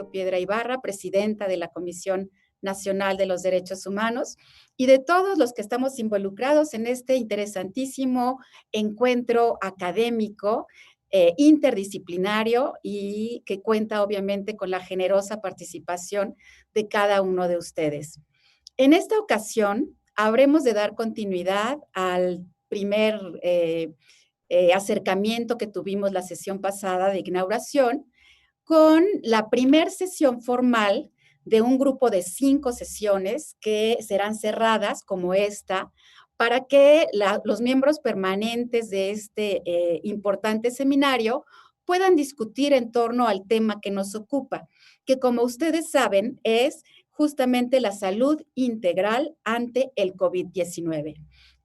Rosario Piedra Ibarra, presidenta de la Comisión Nacional de los Derechos Humanos, y de todos los que estamos involucrados en este interesantísimo encuentro académico, interdisciplinario y que cuenta obviamente con la generosa participación de cada uno de ustedes. En esta ocasión, habremos de dar continuidad al primer acercamiento que tuvimos la sesión pasada de inauguración, con la primer sesión formal de un grupo de 5 sesiones que serán cerradas como esta, para que los miembros permanentes de este importante seminario puedan discutir en torno al tema que nos ocupa, que como ustedes saben es justamente la salud integral ante el COVID-19.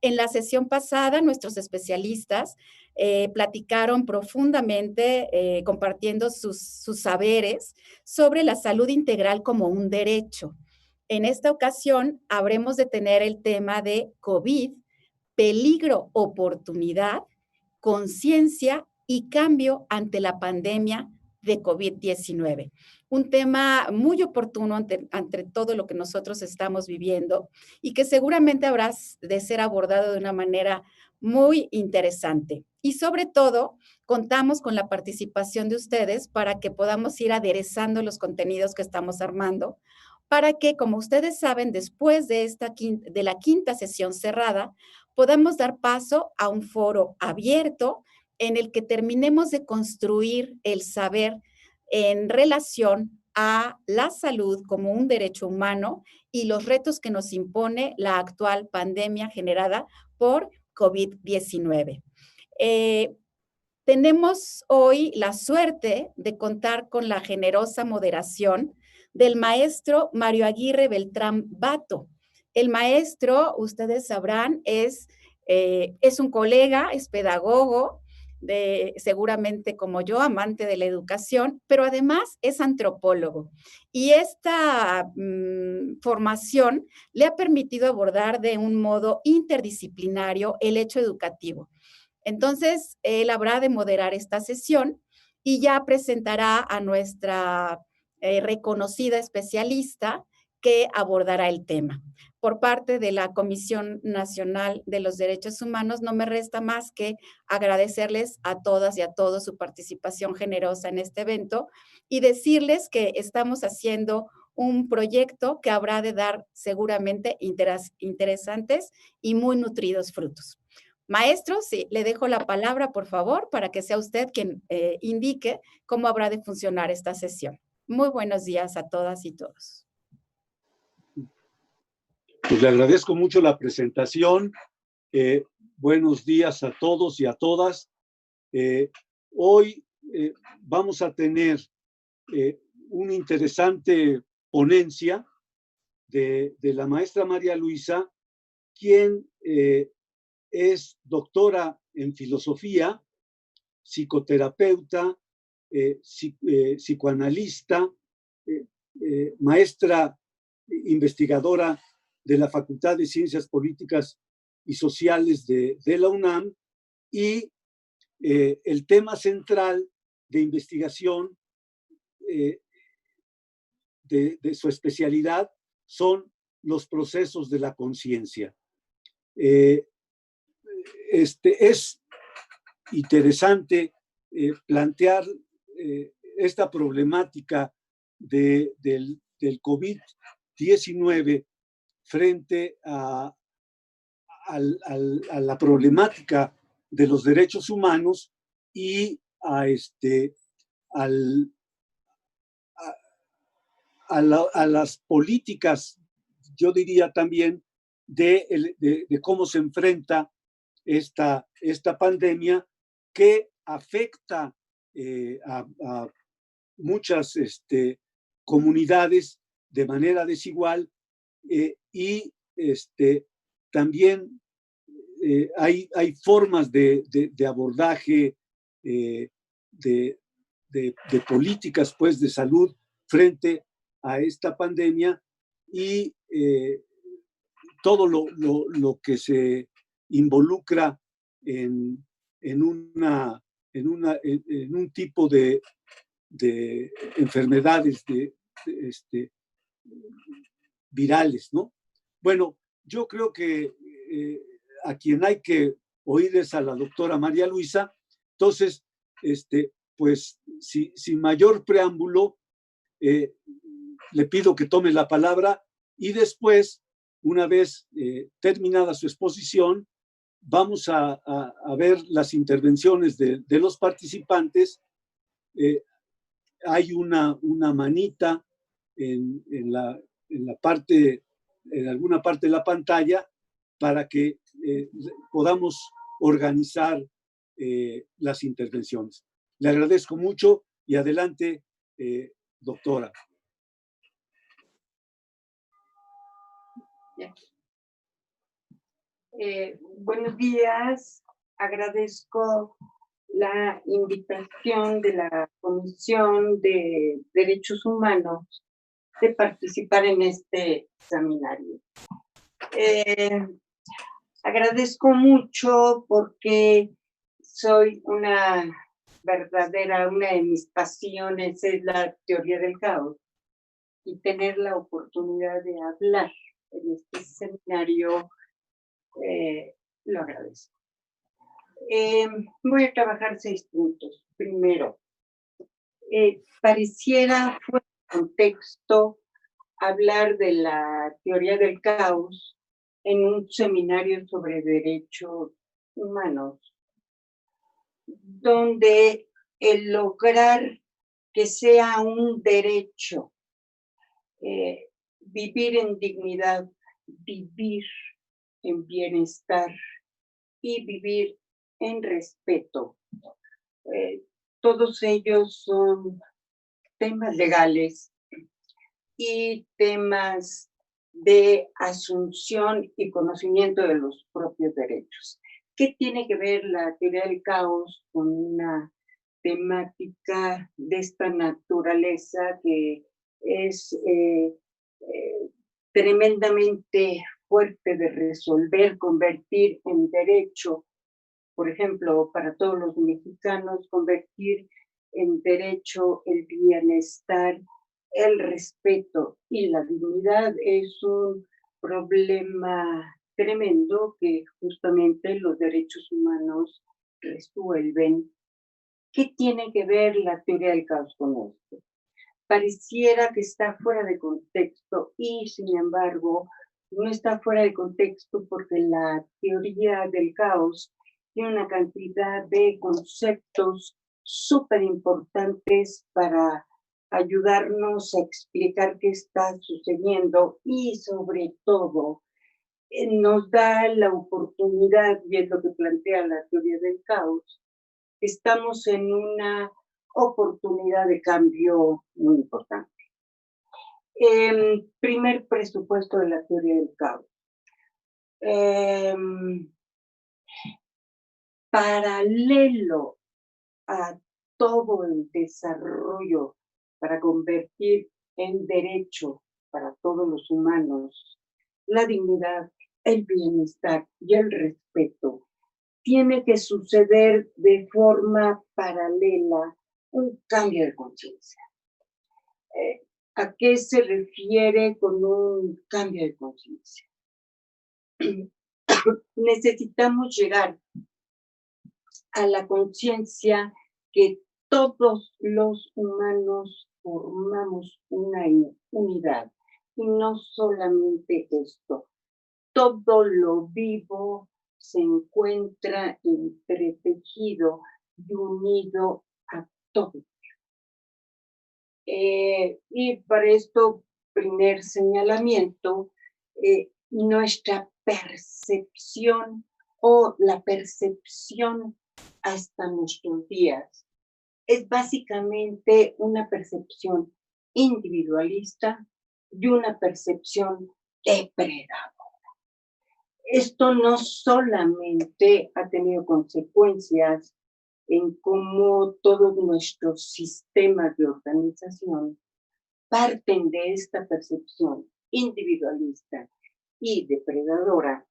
En la sesión pasada, nuestros especialistas platicaron profundamente, compartiendo sus saberes sobre la salud integral como un derecho. En esta ocasión, habremos de tener el tema de COVID, peligro, oportunidad, conciencia y cambio ante la pandemia de COVID-19. Un tema muy oportuno ante todo lo que nosotros estamos viviendo y que seguramente habrá de ser abordado de una manera muy interesante. Y sobre todo, contamos con la participación de ustedes para que podamos ir aderezando los contenidos que estamos armando, para que, como ustedes saben, después de la quinta sesión cerrada, podamos dar paso a un foro abierto en el que terminemos de construir el saber en relación a la salud como un derecho humano y los retos que nos impone la actual pandemia generada por COVID-19. Tenemos hoy la suerte de contar con la generosa moderación del maestro Mario Aguirre Beltrán Bato. El maestro, ustedes sabrán, es un colega, es pedagogo, seguramente como yo, amante de la educación, pero además es antropólogo. Y esta formación le ha permitido abordar de un modo interdisciplinario el hecho educativo. Entonces, él habrá de moderar esta sesión y ya presentará a nuestra reconocida especialista que abordará el tema. Por parte de la Comisión Nacional de los Derechos Humanos, no me resta más que agradecerles a todas y a todos su participación generosa en este evento y decirles que estamos haciendo un proyecto que habrá de dar seguramente interesantes y muy nutridos frutos. Maestro, sí, le dejo la palabra, por favor, para que sea usted quien indique cómo habrá de funcionar esta sesión. Muy buenos días a todas y todos. Pues le agradezco mucho la presentación. Buenos días a todos y a todas. Hoy vamos a tener una interesante ponencia de la maestra María Luisa, quien es doctora en filosofía, psicoterapeuta, psicoanalista, maestra investigadora de la Facultad de Ciencias Políticas y Sociales de la UNAM, y el tema central de investigación de su especialidad son los procesos de la conciencia. Es interesante plantear esta problemática del COVID-19 frente a la problemática de los derechos humanos y a las políticas, yo diría también, de cómo se enfrenta esta pandemia que afecta a muchas comunidades de manera desigual, y también hay formas de abordaje de políticas, pues, de salud frente a esta pandemia, y todo lo que se involucra en un tipo de de enfermedades virales, ¿no? Bueno, yo creo que a quien hay que oír es a la doctora María Luisa. Entonces, pues, sin mayor preámbulo, le pido que tome la palabra y después, una vez terminada su exposición, vamos a ver las intervenciones de los participantes. Hay una manita en alguna parte de la pantalla para que podamos organizar las intervenciones. Le agradezco mucho y adelante, doctora. Buenos días, agradezco la invitación de la Comisión de Derechos Humanos de participar en este seminario. Agradezco mucho porque soy una de mis pasiones es la teoría del caos, y tener la oportunidad de hablar en este seminario lo agradezco. Voy a trabajar 6 puntos. Primero, pareciera fuera de contexto hablar de la teoría del caos en un seminario sobre derechos humanos, donde el lograr que sea un derecho, vivir en dignidad, vivir en bienestar y vivir en respeto. Todos ellos son temas legales y temas de asunción y conocimiento de los propios derechos. ¿Qué tiene que ver la teoría del caos con una temática de esta naturaleza que es tremendamente fuerte de resolver, convertir en derecho? Por ejemplo, para todos los mexicanos, convertir en derecho el bienestar, el respeto y la dignidad es un problema tremendo que justamente los derechos humanos resuelven. ¿Qué tiene que ver la teoría del caos con esto? Pareciera que está fuera de contexto y, sin embargo, no está fuera de contexto porque la teoría del caos tiene una cantidad de conceptos súper importantes para ayudarnos a explicar qué está sucediendo y, sobre todo, nos da la oportunidad, y es lo que plantea la teoría del caos, estamos en una oportunidad de cambio muy importante. Primer presupuesto de la teoría del caos. Paralelo a todo el desarrollo para convertir en derecho para todos los humanos la dignidad, el bienestar y el respeto, tiene que suceder de forma paralela un cambio de conciencia. ¿A qué se refiere con un cambio de conciencia? Necesitamos llegar a la conciencia que todos los humanos formamos una unidad, y no solamente esto, todo lo vivo se encuentra entretejido y unido a todo. Y para esto, primer señalamiento, nuestra percepción o la percepción hasta nuestros días es básicamente una percepción individualista y una percepción depredadora. Esto no solamente ha tenido consecuencias en cómo todos nuestros sistemas de organización parten de esta percepción individualista y depredadora,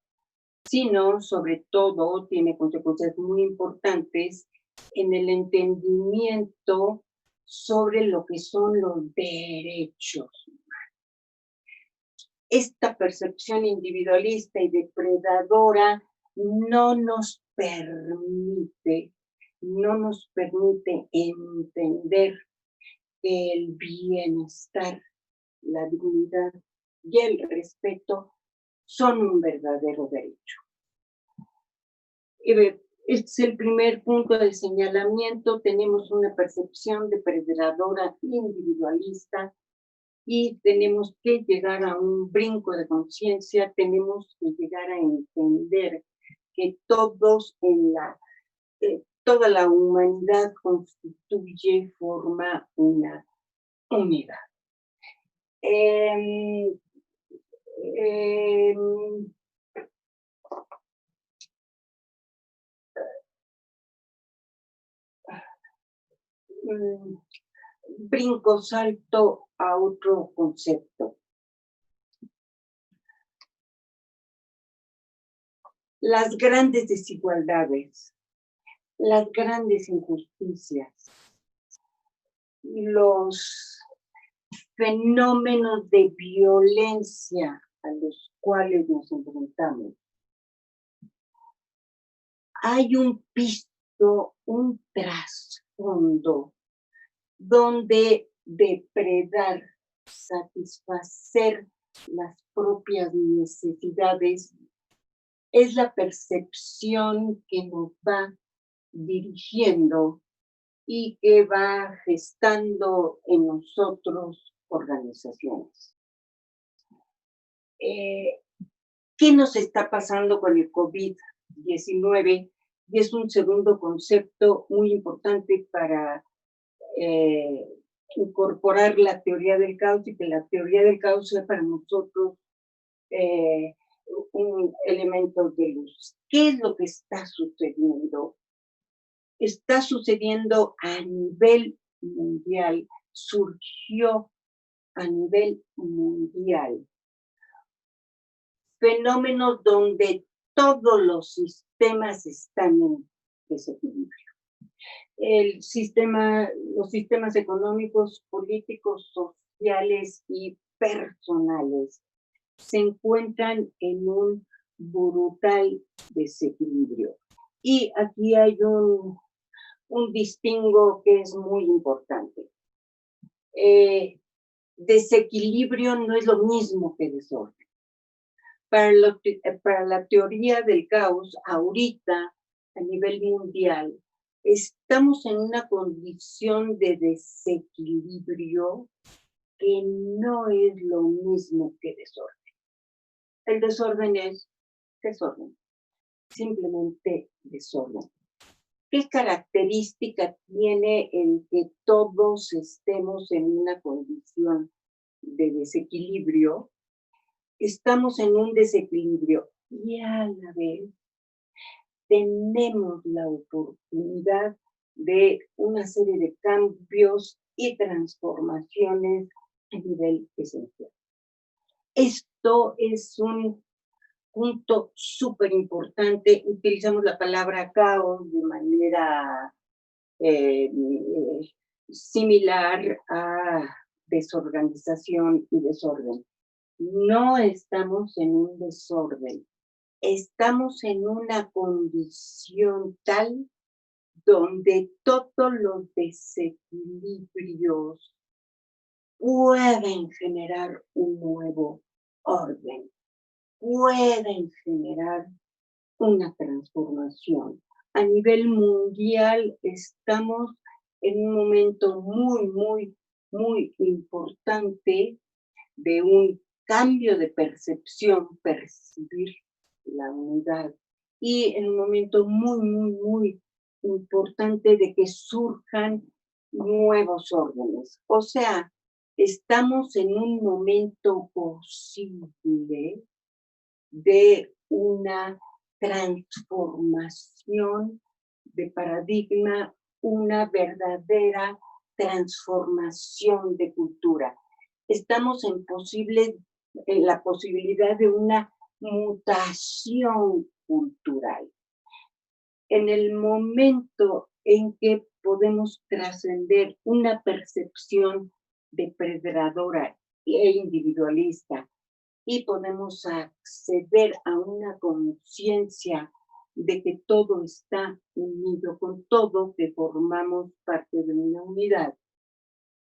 sino sobre todo tiene consecuencias muy importantes en el entendimiento sobre lo que son los derechos. Esta percepción individualista y depredadora no nos permite entender que el bienestar, la dignidad y el respeto son un verdadero derecho. Este es el primer punto de señalamiento. Tenemos una percepción depredadora individualista y tenemos que llegar a un brinco de conciencia, tenemos que llegar a entender que toda la humanidad forma una unidad. Brinco, salto a otro concepto. Las grandes desigualdades, las grandes injusticias, los fenómenos de violencia a los cuales nos enfrentamos. Hay un piso, un trasfondo donde depredar, satisfacer las propias necesidades es la percepción que nos va dirigiendo y que va gestando en nosotros organizaciones. ¿Qué nos está pasando con el COVID-19? Y es un segundo concepto muy importante para incorporar la teoría del caos, y que la teoría del caos sea para nosotros un elemento de luz. ¿Qué es lo que está sucediendo? Está sucediendo a nivel mundial, surgió a nivel mundial fenómenos donde todos los sistemas están en desequilibrio. Los sistemas económicos, políticos, sociales y personales se encuentran en un brutal desequilibrio. Y aquí hay un distingo que es muy importante. Desequilibrio no es lo mismo que desorden. Para la teoría del caos, ahorita, a nivel mundial, estamos en una condición de desequilibrio que no es lo mismo que desorden. El desorden es desorden, simplemente desorden. ¿Qué característica tiene el que todos estemos en una condición de desequilibrio? Estamos en un desequilibrio y a la vez tenemos la oportunidad de una serie de cambios y transformaciones a nivel esencial. Esto es un punto súper importante. Utilizamos la palabra caos de manera similar a desorganización y desorden. No estamos en un desorden, estamos en una condición tal donde todos los desequilibrios pueden generar un nuevo orden, pueden generar una transformación. A nivel mundial estamos en un momento muy importante de un cambio de percepción, percibir la unidad, y en un momento muy importante de que surjan nuevos órdenes. O sea, estamos en un momento posible de una transformación de paradigma, una verdadera transformación de cultura. Estamos en la posibilidad de una mutación cultural. En el momento en que podemos trascender una percepción depredadora e individualista y podemos acceder a una conciencia de que todo está unido con todo, que formamos parte de una unidad.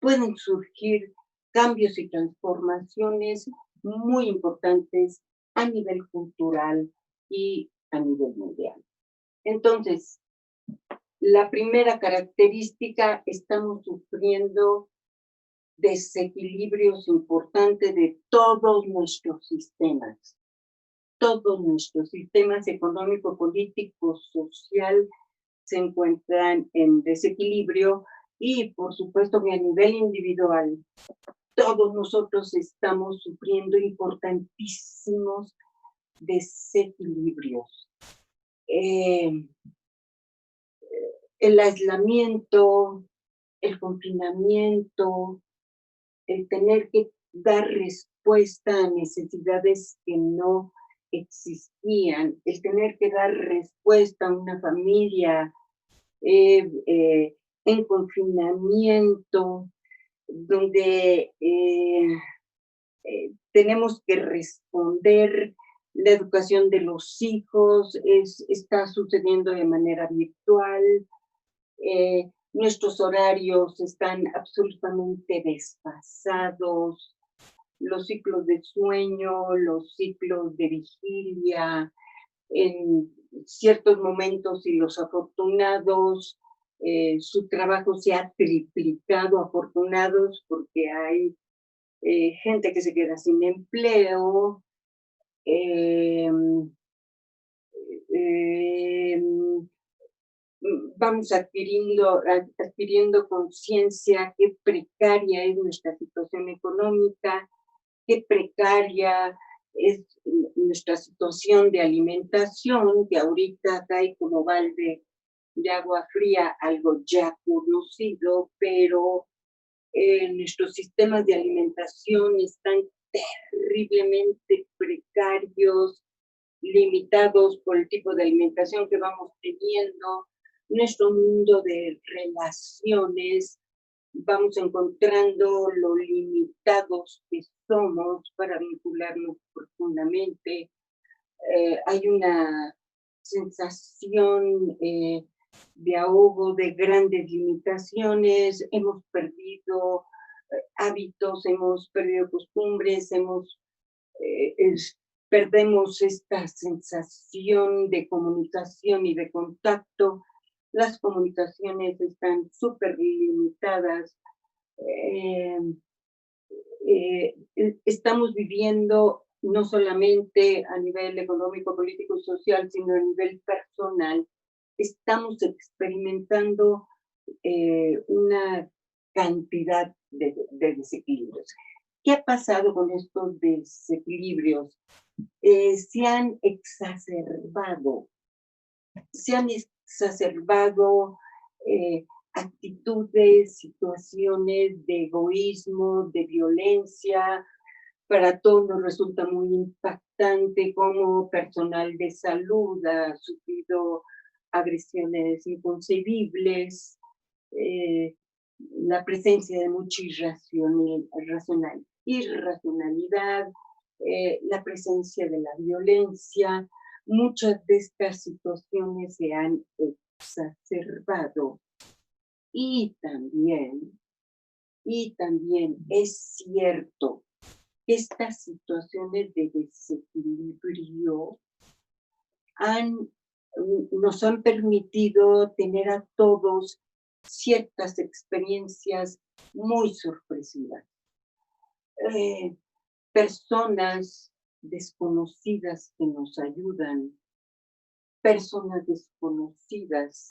Pueden surgir cambios y transformaciones muy importantes a nivel cultural y a nivel mundial. Entonces, la primera característica, estamos sufriendo desequilibrios importantes de todos nuestros sistemas. Todos nuestros sistemas económico, político, social se encuentran en desequilibrio y, por supuesto, que a nivel individual, todos nosotros estamos sufriendo importantísimos desequilibrios. El aislamiento, el confinamiento, el tener que dar respuesta a necesidades que no existían, el tener que dar respuesta a una familia en confinamiento, donde tenemos que responder, la educación de los hijos está sucediendo de manera virtual, nuestros horarios están absolutamente desfasados, los ciclos de sueño, los ciclos de vigilia, en ciertos momentos y los afortunados, su trabajo se ha triplicado, afortunados, porque hay gente que se queda sin empleo, vamos adquiriendo conciencia qué precaria es nuestra situación económica, qué precaria es nuestra situación de alimentación, que ahorita cae como balde de agua fría, algo ya conocido, pero nuestros sistemas de alimentación están terriblemente precarios, limitados por el tipo de alimentación que vamos teniendo, nuestro mundo de relaciones, vamos encontrando lo limitados que somos para vincularnos profundamente. Hay una sensación de ahogo, de grandes limitaciones, hemos perdido hábitos, hemos perdido costumbres, perdemos esta sensación de comunicación y de contacto. Las comunicaciones están súper limitadas. Estamos viviendo no solamente a nivel económico, político y social, sino a nivel personal. Estamos experimentando una cantidad de desequilibrios. ¿Qué ha pasado con estos desequilibrios? Se han exacerbado actitudes, situaciones de egoísmo, de violencia. Para todos nos resulta muy impactante cómo personal de salud ha sufrido agresiones inconcebibles, la presencia de mucha irracionalidad, la presencia de la violencia. Muchas de estas situaciones se han exacerbado. Y también es cierto que estas situaciones de desequilibrio nos han permitido tener a todos ciertas experiencias muy sorpresivas. Personas desconocidas que nos ayudan, personas desconocidas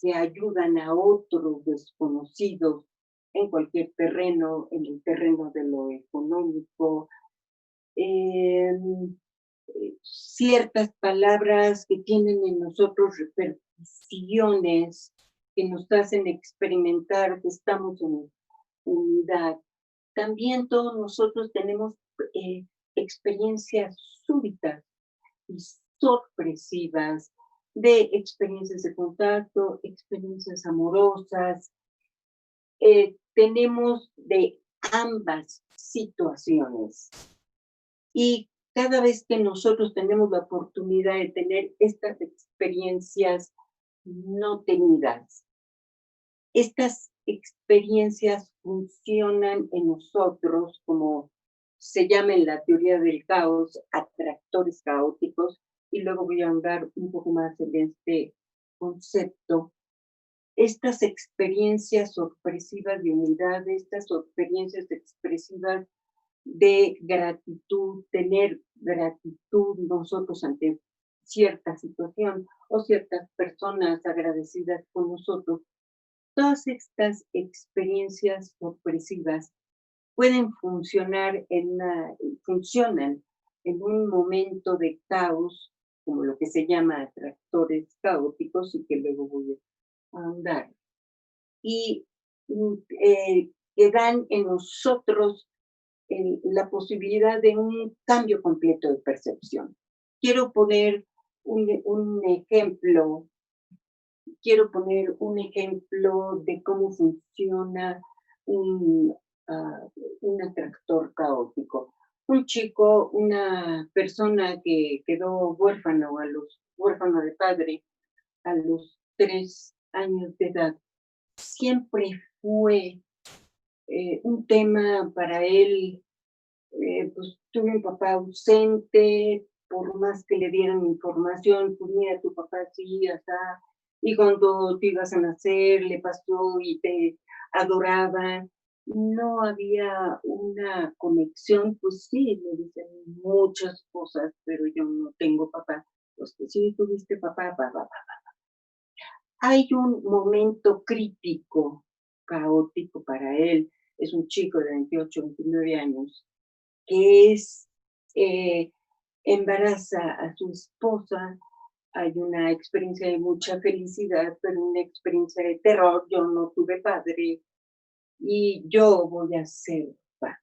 que ayudan a otros desconocidos en cualquier terreno, en el terreno de lo económico, ciertas palabras que tienen en nosotros repercusiones que nos hacen experimentar que estamos en unidad. También todos nosotros tenemos experiencias súbitas y sorpresivas de experiencias de contacto, experiencias amorosas. Tenemos de ambas situaciones. Y cada vez que nosotros tenemos la oportunidad de tener estas experiencias no tenidas, estas experiencias funcionan en nosotros como se llama en la teoría del caos, atractores caóticos, y luego voy a andar un poco más en este concepto. Estas experiencias sorpresivas de unidad, estas experiencias expresivas de gratitud, tener gratitud nosotros ante cierta situación o ciertas personas agradecidas con nosotros, todas estas experiencias sorpresivas pueden funcionan en un momento de caos, como lo que se llama atractores caóticos y que luego voy a ahondar. Y que dan en nosotros la posibilidad de un cambio completo de percepción. Quiero poner un ejemplo de cómo funciona un atractor caótico. Un chico, una persona que quedó huérfano de padre a los 3 años de edad, siempre fue un tema para él. Pues tuve un papá ausente, por más que le dieran información, pues mira, tu papá sí, hasta, y cuando te ibas a nacer, le pasó y te adoraba. No había una conexión, pues sí, me dicen muchas cosas, pero yo no tengo papá. Pues que sí tuviste papá, papá. Hay un momento crítico, caótico para él. Es un chico de 28, 29 años, que embaraza a su esposa. Hay una experiencia de mucha felicidad, pero una experiencia de terror. Yo no tuve padre y yo voy a ser padre.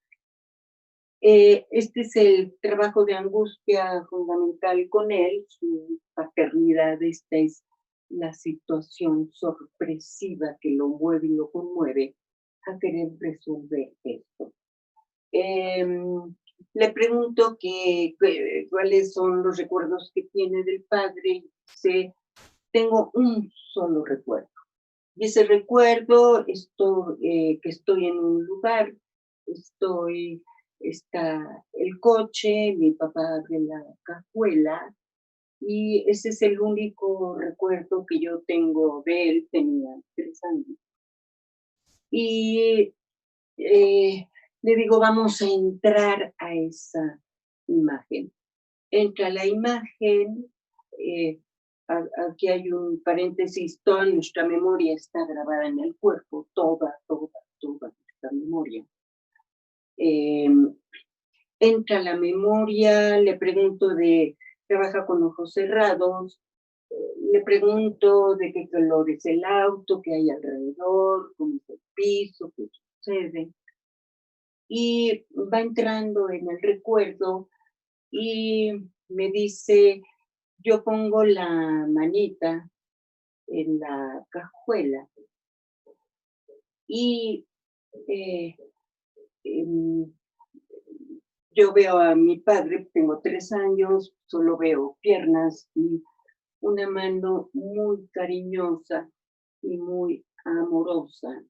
Este es el trabajo de angustia fundamental con él, su paternidad. Esta es la situación sorpresiva que lo mueve y lo conmueve a querer resolver esto. Le pregunto cuáles son los recuerdos que tiene del padre y dice, tengo un solo recuerdo. Y ese recuerdo, que estoy en un lugar, está el coche, mi papá abre la cajuela, y ese es el único recuerdo que yo tengo de él. Tenía 3 años. Y le digo, vamos a entrar a esa imagen. Entra la imagen, aquí hay un paréntesis, toda nuestra memoria está grabada en el cuerpo, toda nuestra memoria. Entra la memoria, le pregunto trabaja con ojos cerrados, le pregunto de qué color es el auto, qué hay alrededor, cómo es el piso, qué sucede. Y va entrando en el recuerdo y me dice, yo pongo la manita en la cajuela y yo veo a mi padre, tengo 3 años, solo veo piernas y una mano muy cariñosa y muy amorosa.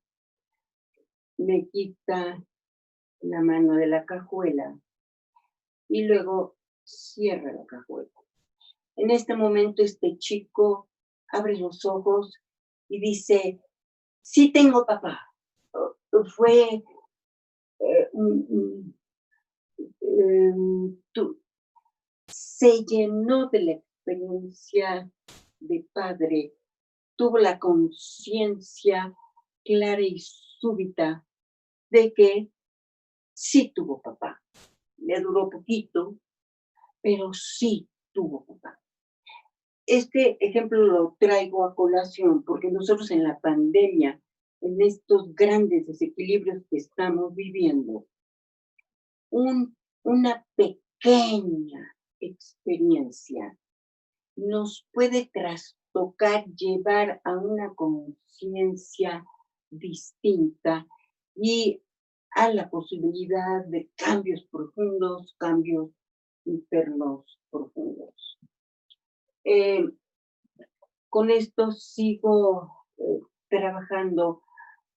Me quita la mano de la cajuela y luego cierra la cajuela. En este momento este chico abre los ojos y dice, sí tengo papá. Fue se llenó de la experiencia de padre, tuvo la conciencia clara y súbita de que sí tuvo papá. Le duró poquito, pero sí tuvo papá. Este ejemplo lo traigo a colación porque nosotros en la pandemia, en estos grandes desequilibrios que estamos viviendo, una pequeña experiencia nos puede trastocar, llevar a una conciencia distinta y a la posibilidad de cambios profundos, cambios internos profundos. Con esto sigo trabajando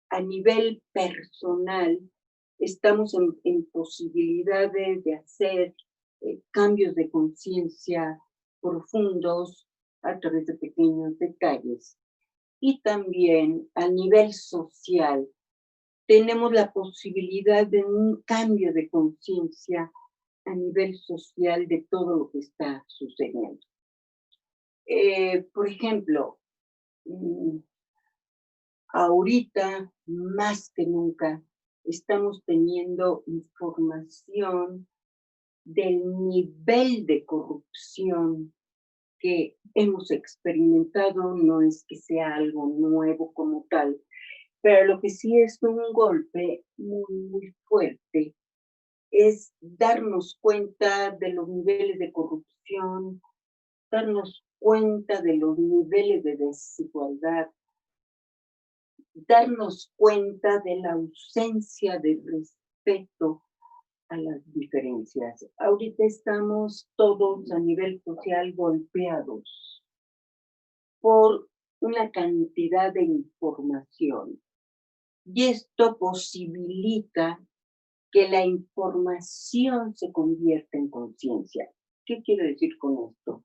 a nivel personal. Estamos en posibilidades de hacer cambios de conciencia profundos a través de pequeños detalles. Y también a nivel social, tenemos la posibilidad de un cambio de conciencia a nivel social de todo lo que está sucediendo. Por ejemplo, ahorita más que nunca estamos teniendo información del nivel de corrupción que hemos experimentado. No es que sea algo nuevo como tal, pero lo que sí es un golpe muy, muy fuerte es darnos cuenta de los niveles de corrupción, darnos cuenta de los niveles de desigualdad, darnos cuenta de la ausencia de respeto a las diferencias. Ahorita estamos todos a nivel social golpeados por una cantidad de información y esto posibilita que la información se convierta en conciencia. ¿Qué quiero decir con esto?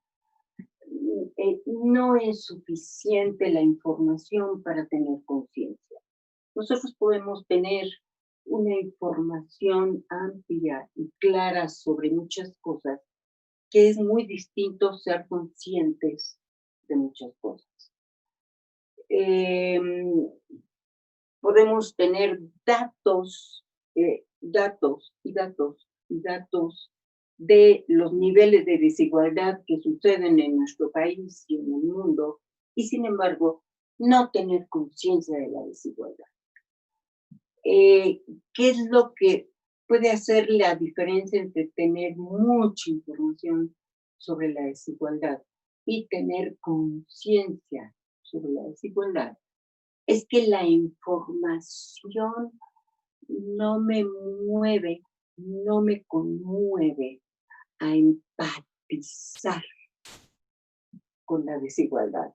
No es suficiente la información para tener conciencia. Nosotros podemos tener una información amplia y clara sobre muchas cosas, que es muy distinto ser conscientes de muchas cosas. Podemos tener datos de los niveles de desigualdad que suceden en nuestro país y en el mundo, y sin embargo, no tener conciencia de la desigualdad. ¿Qué es lo que puede hacer la diferencia entre tener mucha información sobre la desigualdad y tener conciencia sobre la desigualdad? Es que la información no me mueve, no me conmueve a empatizar con la desigualdad.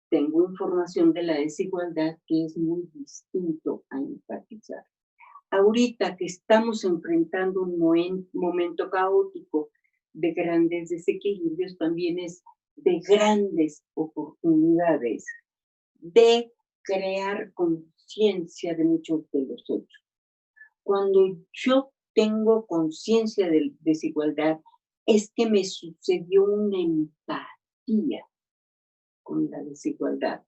Tengo información de la desigualdad que es muy distinto a empatizar. Ahorita que estamos enfrentando un momento caótico de grandes desequilibrios, también es de grandes oportunidades de crear conciencia de muchos de los hechos. Cuando yo tengo conciencia de desigualdad, es que me sucedió una empatía con la desigualdad.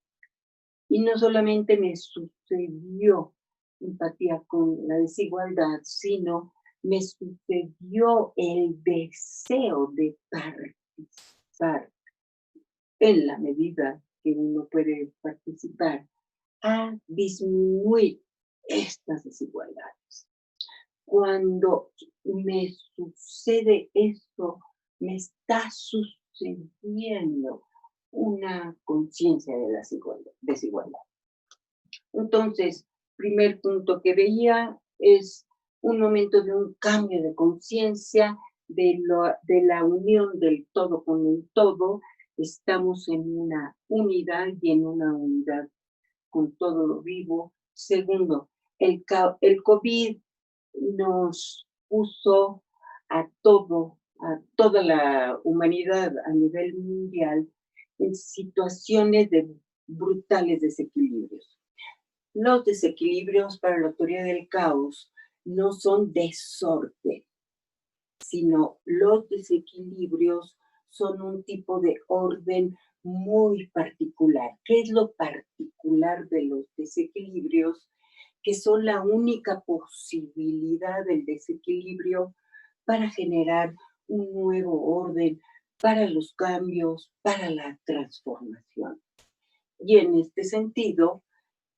Y no solamente me sucedió empatía con la desigualdad, sino me sucedió el deseo de participar en la medida que uno puede participar a disminuir estas desigualdades. Cuando me sucede esto, me está sucediendo una conciencia de la desigualdad. Entonces, primer punto que veía es un momento de un cambio de conciencia, de la unión del todo con el todo. Estamos en una unidad y en una unidad con todo lo vivo. Segundo, el COVID nos puso a toda la humanidad a nivel mundial en situaciones de brutales desequilibrios. Los desequilibrios para la teoría del caos no son desorden, sino los desequilibrios son un tipo de orden muy particular. ¿Qué es lo particular de los desequilibrios? Que son la única posibilidad del desequilibrio para generar un nuevo orden, para los cambios, para la transformación. Y en este sentido,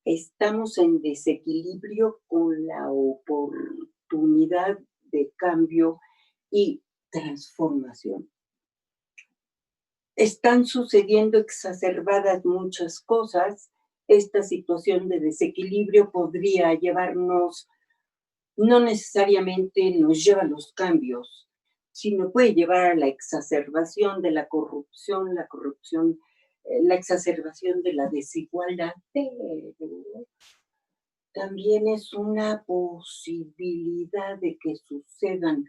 estamos en desequilibrio con la oportunidad de cambio y transformación. están sucediendo exacerbadas muchas cosas. Esta situación de desequilibrio podría llevarnos, no necesariamente nos lleva a los cambios, sino puede llevar a la exacerbación de la corrupción, la exacerbación de la desigualdad, pero también es una posibilidad de que sucedan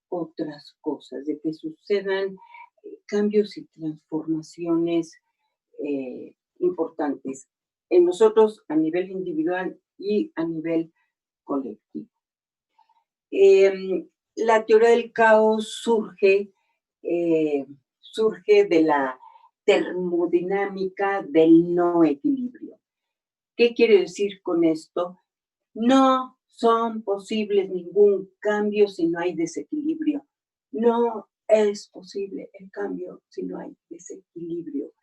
otras cosas, de que sucedan cambios y transformaciones importantes en nosotros a nivel individual y a nivel colectivo. La teoría del caos surge de la termodinámica del no equilibrio. ¿Qué quiere decir con esto? No son posibles ningún cambio si no hay desequilibrio. No es posible el cambio si no hay desequilibrio.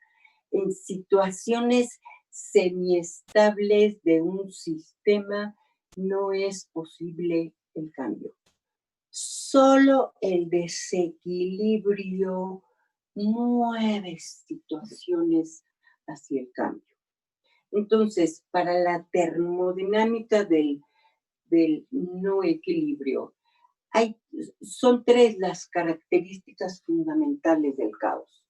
En situaciones semiestables de un sistema no es posible el cambio. Solo el desequilibrio mueve situaciones hacia el cambio. Entonces, para la termodinámica del no equilibrio, son 3 las características fundamentales del caos.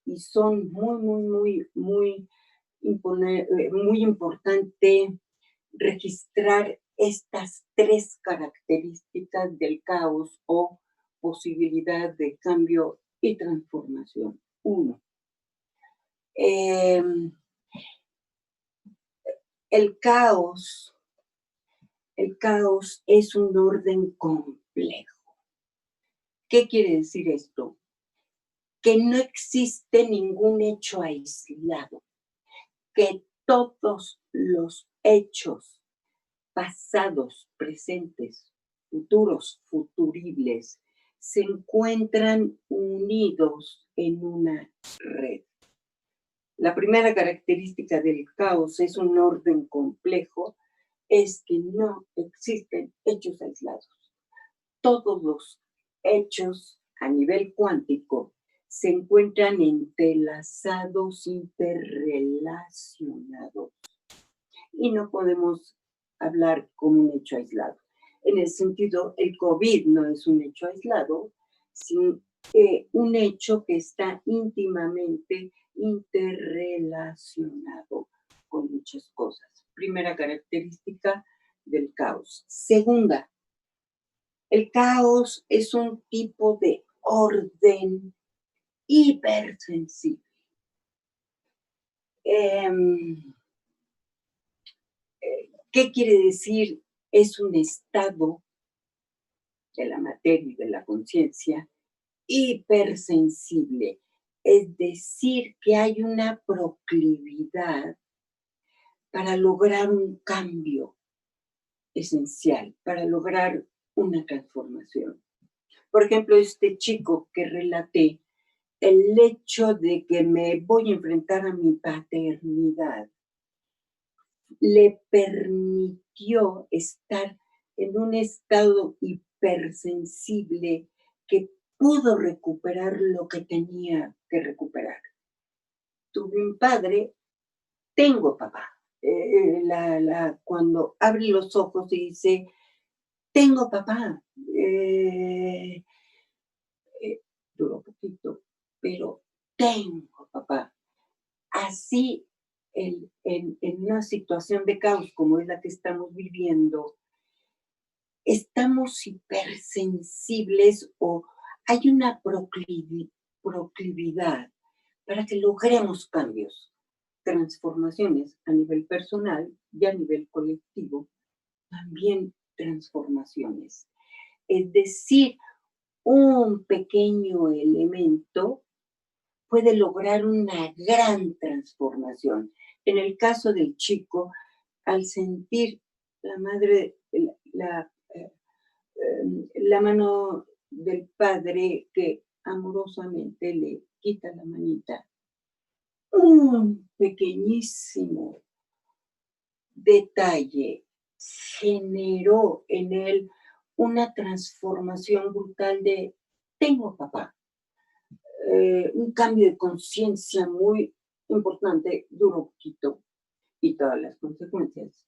Y son muy importante registrar estas 3 características del caos o posibilidad de cambio y transformación. 1. El caos es un orden complejo. ¿Qué quiere decir esto? Que no existe ningún hecho aislado, que todos los hechos pasados, presentes, futuros, futuribles, se encuentran unidos en una red. La primera característica del caos es un orden complejo, es que no existen hechos aislados. Todos los hechos a nivel cuántico se encuentran entrelazados, interrelacionados. Y no podemos hablar como un hecho aislado. En ese sentido, el COVID no es un hecho aislado, sino un hecho que está íntimamente interrelacionado con muchas cosas. Primera característica del caos. Segunda, el caos es un tipo de orden hipersensible. ¿Qué quiere decir? Es un estado de la materia y de la conciencia hipersensible. Es decir, que hay una proclividad para lograr un cambio esencial, para lograr una transformación. Por ejemplo, este chico que relaté, el hecho de que me voy a enfrentar a mi paternidad le permitió estar en un estado hipersensible que pudo recuperar lo que tenía que recuperar. Tuve un padre, tengo papá. Cuando abre los ojos y dice, tengo papá. Duró poquito, pero tengo papá. Así, en una situación de caos como es la que estamos viviendo, estamos hipersensibles o hay una proclividad para que logremos cambios, transformaciones a nivel personal y a nivel colectivo, también transformaciones. Es decir, un pequeño elemento puede lograr una gran transformación. En el caso del chico, al sentir la madre, la mano del padre que amorosamente le quita la manita, un pequeñísimo detalle generó en él una transformación brutal de tengo papá. un cambio de conciencia muy importante, duró poquito y todas las consecuencias.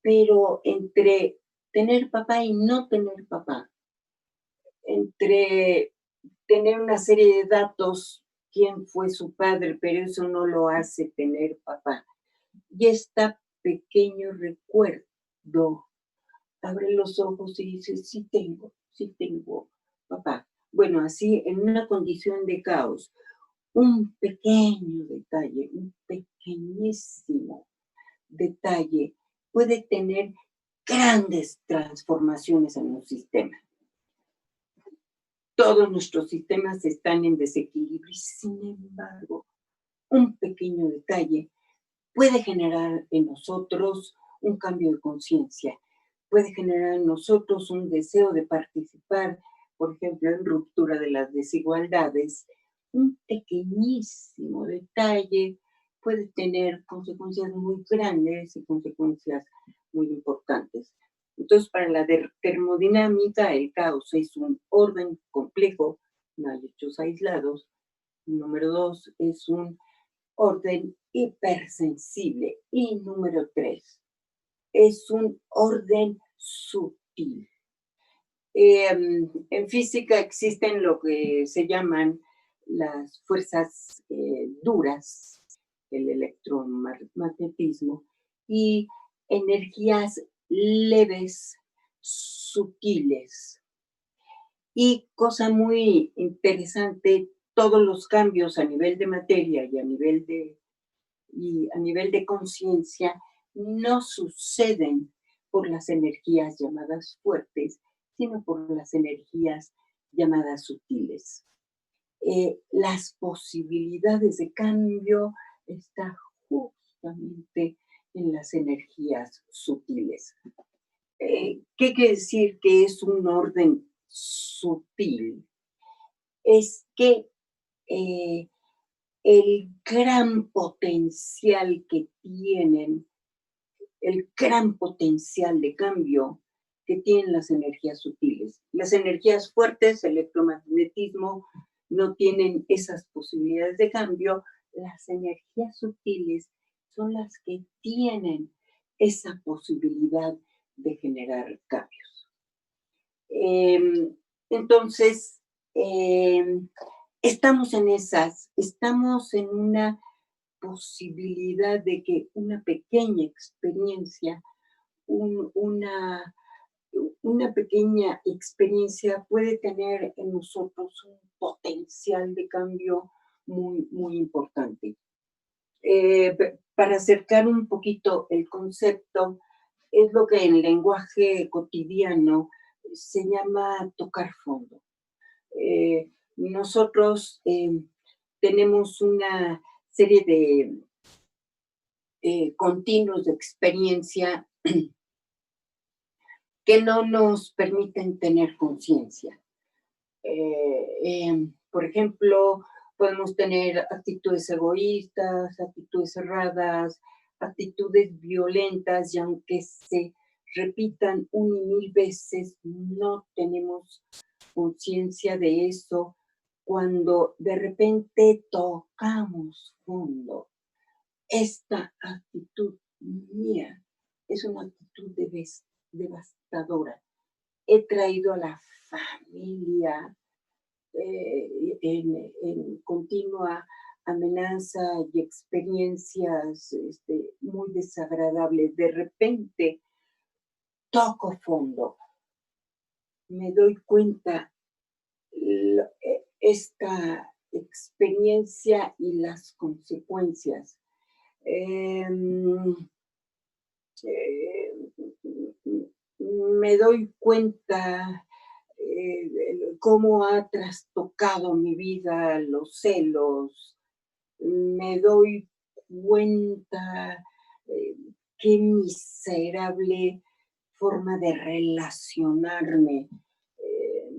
Pero entre tener papá y no tener papá, entre tener una serie de datos, quién fue su padre, pero eso no lo hace tener papá. Y este pequeño recuerdo abre los ojos y dice, sí tengo papá. Bueno, así en una condición de caos, un pequeño detalle, un pequeñísimo detalle puede tener grandes transformaciones en un sistema. Todos nuestros sistemas están en desequilibrio y sin embargo, un pequeño detalle puede generar en nosotros un cambio de conciencia, puede generar en nosotros un deseo de participar, por ejemplo, en ruptura de las desigualdades. Un pequeñísimo detalle puede tener consecuencias muy grandes y consecuencias muy importantes. Entonces, para la termodinámica, el caos es un orden complejo, no hay hechos aislados. Número 2, es un orden hipersensible. Y número 3, es un orden sutil. En física existen lo que se llaman las fuerzas duras, el electromagnetismo, y energías leves, sutiles. Y cosa muy interesante, todos los cambios a nivel de materia y a nivel de conciencia no suceden por las energías llamadas fuertes, sino por las energías llamadas sutiles. Las posibilidades de cambio están justamente en las energías sutiles. ¿Qué quiere decir que es un orden sutil? Es que el gran potencial que tienen, el gran potencial de cambio que tienen las energías sutiles. Las energías fuertes, electromagnetismo, no tienen esas posibilidades de cambio. Las energías sutiles son las que tienen esa posibilidad de generar cambios. Entonces, estamos en una posibilidad de que una pequeña experiencia, una pequeña experiencia puede tener en nosotros un potencial de cambio muy, muy importante. Para acercar un poquito el concepto, es lo que en lenguaje cotidiano se llama tocar fondo. Nosotros tenemos una serie de continuos de experiencia que no nos permiten tener conciencia. Por ejemplo, podemos tener actitudes egoístas, actitudes cerradas, actitudes violentas, y aunque se repitan 1 y 1000 veces, no tenemos conciencia de eso. Cuando de repente tocamos fondo, esta actitud mía es una actitud devastadora. He traído a la familia en continua amenaza y experiencias muy desagradables. De repente toco fondo, me doy cuenta esta experiencia y las consecuencias. Me doy cuenta cómo ha trastocado mi vida los celos. Me doy cuenta qué miserable forma de relacionarme.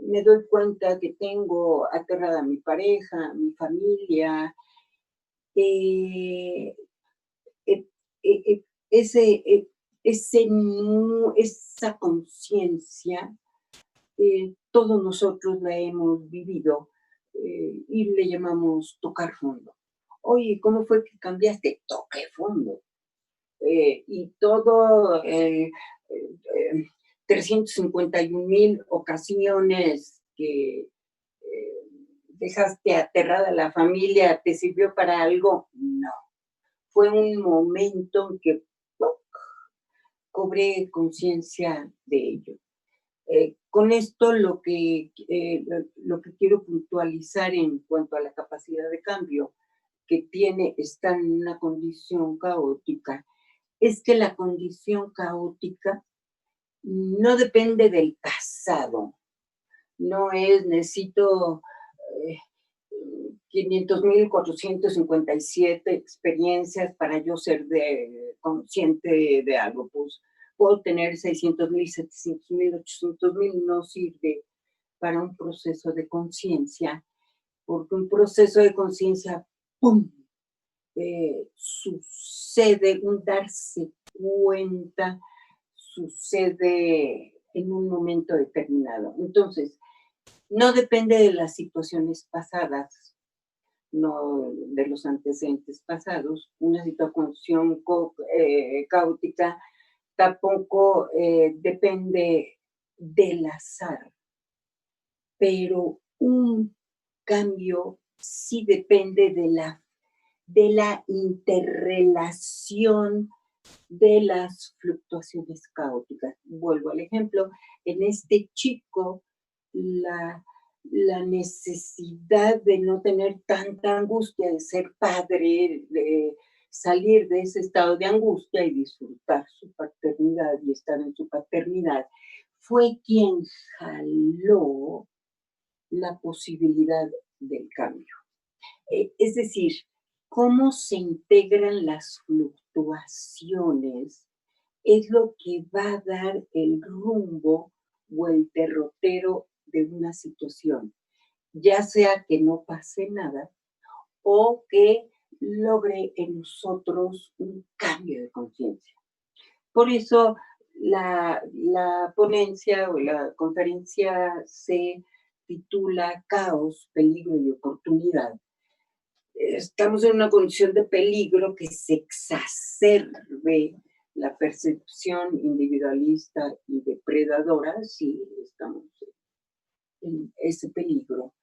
Me doy cuenta que tengo aterrada a mi pareja, a mi familia. Esa conciencia, todos nosotros la hemos vivido y le llamamos tocar fondo. Oye, ¿cómo fue que cambiaste? Toqué fondo. Y todo 351,000 ocasiones que dejaste aterrada a la familia, ¿te sirvió para algo? No. Fue un momento en que ¡puc! Cobré conciencia de ello. Con esto lo que quiero puntualizar en cuanto a la capacidad de cambio que está en una condición caótica, es que la condición caótica no depende del pasado. No es, necesito 500,457 experiencias para yo ser consciente de algo. Pues puedo tener 600,000, 700,000, 800,000, no sirve para un proceso de conciencia, porque un proceso de conciencia, ¡pum!, sucede, un darse cuenta, sucede en un momento determinado. Entonces, no depende de las situaciones pasadas, no de los antecedentes pasados. Una situación caótica tampoco depende del azar, pero un cambio sí depende de la interrelación de las fluctuaciones caóticas. Vuelvo al ejemplo, en este chico, la necesidad de no tener tanta angustia, de ser padre, de salir de ese estado de angustia y disfrutar su paternidad y estar en su paternidad, fue quien jaló la posibilidad del cambio. Es decir, cómo se integran las fluctuaciones es lo que va a dar el rumbo o el derrotero de una situación, ya sea que no pase nada o que logre en nosotros un cambio de conciencia. Por eso la ponencia o la conferencia se titula Caos, Peligro y Oportunidad. Estamos en una condición de peligro que se exacerbe la percepción individualista y depredadora, sí, estamos en ese peligro.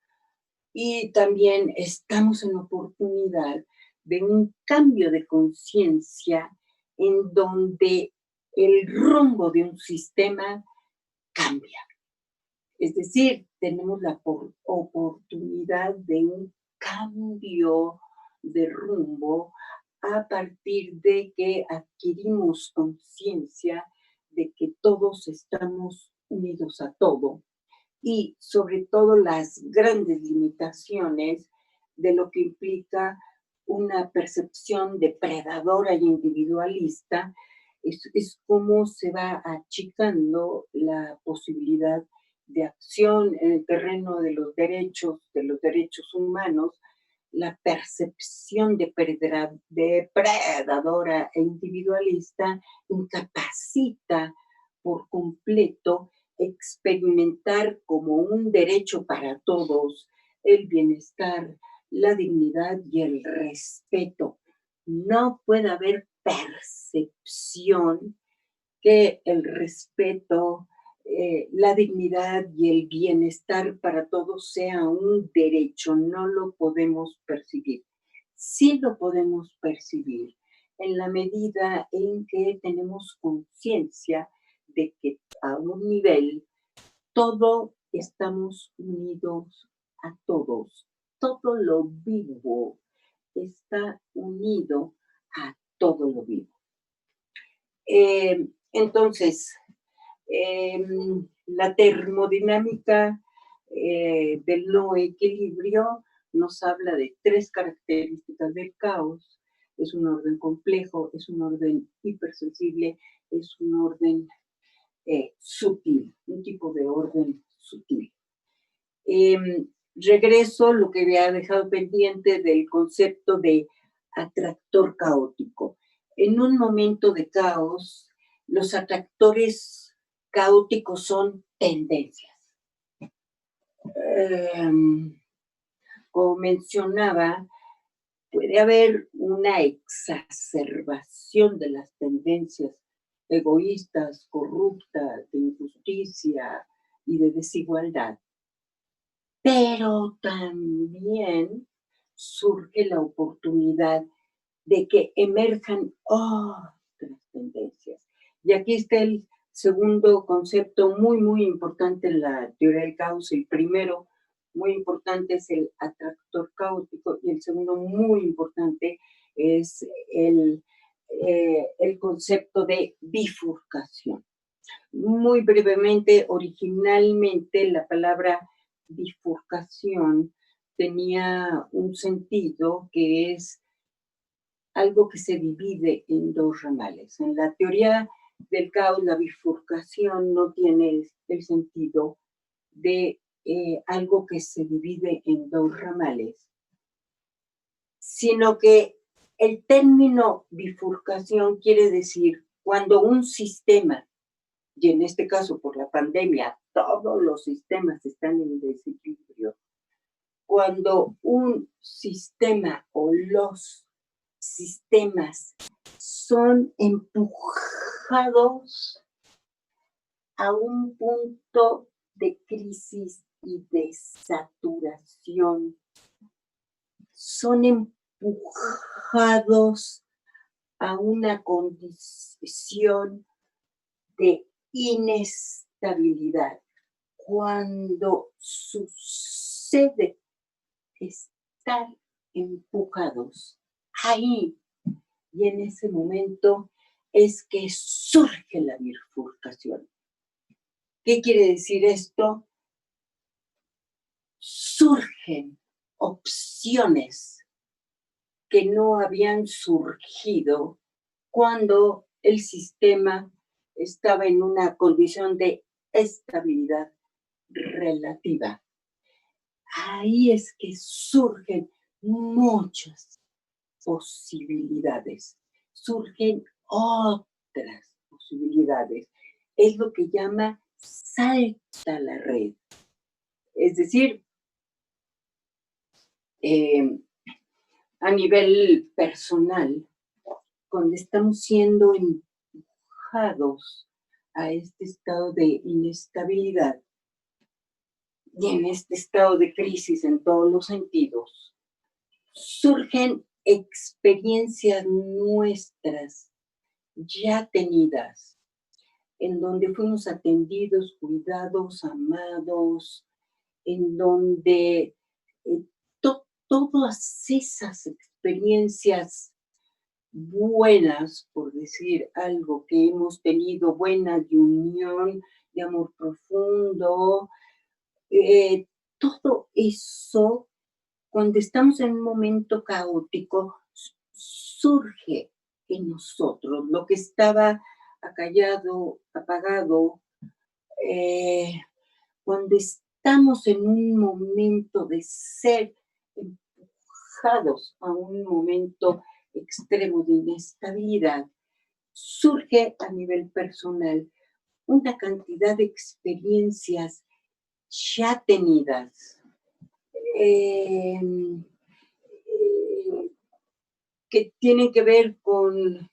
Y también estamos en oportunidad de un cambio de conciencia en donde el rumbo de un sistema cambia. Es decir, tenemos la oportunidad de un cambio de rumbo a partir de que adquirimos conciencia de que todos estamos unidos a todo y sobre todo las grandes limitaciones de lo que implica una percepción depredadora y individualista, es cómo se va achicando la posibilidad de acción en el terreno de los derechos humanos. La percepción depredadora e individualista incapacita por completo experimentar como un derecho para todos el bienestar, la dignidad y el respeto. No puede haber percepción que el respeto, la dignidad y el bienestar para todos sea un derecho. No lo podemos percibir. Sí lo podemos percibir en la medida en que tenemos conciencia de que a un nivel todo estamos unidos a todos. Todo lo vivo está unido a todo lo vivo. Entonces, la termodinámica del no equilibrio nos habla de 3 características del caos. Es un orden complejo, es un orden hipersensible, es un orden sutil, un tipo de orden sutil. Regreso lo que había dejado pendiente del concepto de atractor caótico. En un momento de caos, los atractores caóticos son tendencias. como mencionaba, puede haber una exacerbación de las tendencias egoístas, corruptas, de injusticia y de desigualdad, pero también surge la oportunidad de que emerjan otras tendencias. Y aquí está el segundo concepto muy importante en la teoría del caos. El primero, muy importante, es el atractor caótico, y el segundo, muy importante, es el concepto de bifurcación. Muy brevemente, originalmente la palabra bifurcación tenía un sentido que es algo que se divide en dos ramales. En la teoría del caos, la bifurcación no tiene el sentido de algo que se divide en dos ramales, sino que el término bifurcación quiere decir cuando un sistema, y en este caso por la pandemia, todos los sistemas están en desequilibrio, cuando un sistema o los sistemas son empujados a un punto de crisis y de saturación, son empujados a una condición de inestabilidad. Cuando sucede estar empujados ahí, y en ese momento es que surge la bifurcación. ¿Qué quiere decir esto? Surgen opciones que no habían surgido cuando el sistema estaba en una condición de estabilidad relativa. Ahí es que surgen muchas posibilidades, surgen otras posibilidades. Es lo que llama salta la red. Es decir, a nivel personal, cuando estamos siendo empujados a este estado de inestabilidad y en este estado de crisis en todos los sentidos, surgen experiencias nuestras ya tenidas, en donde fuimos atendidos, cuidados, amados, en donde todas esas experiencias buenas, por decir algo, que hemos tenido, buenas de unión, de amor profundo, todo eso, cuando estamos en un momento caótico, surge en nosotros lo que estaba acallado, apagado. Cuando estamos en un momento de ser empujados a un momento extremo de inestabilidad, surge a nivel personal una cantidad de experiencias ya tenidas, que tienen que ver con,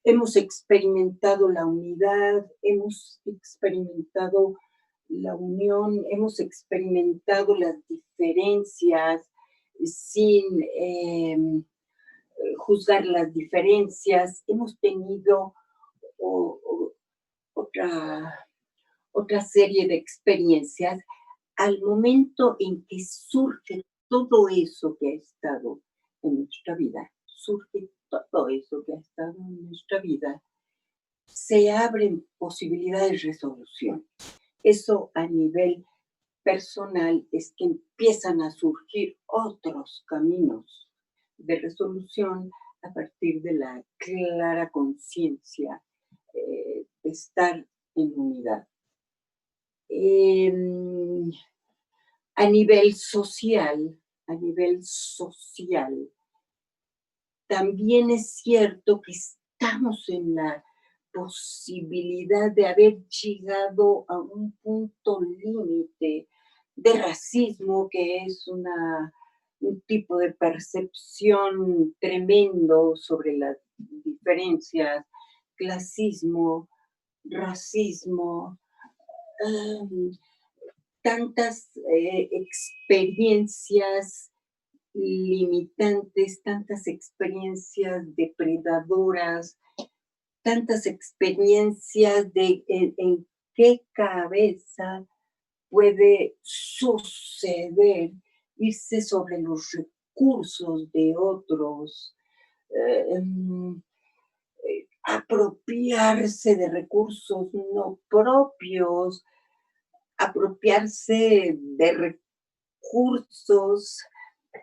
hemos experimentado la unidad, hemos experimentado la unión, hemos experimentado las diferencias sin juzgar las diferencias, hemos tenido otra serie de experiencias al momento en que surge todo eso que ha estado en nuestra vida, surge todo eso que ha estado en nuestra vida, se abren posibilidades de resolución. Eso a nivel personal es que empiezan a surgir otros caminos de resolución a partir de la clara conciencia de estar en unidad. A nivel social, también es cierto que estamos en la posibilidad de haber llegado a un punto límite de racismo, que es una un tipo de percepción tremendo sobre las diferencias, clasismo, racismo, tantas experiencias limitantes, tantas experiencias depredadoras, tantas experiencias de en qué cabeza puede suceder irse sobre los recursos de otros, apropiarse de recursos no propios, apropiarse de recursos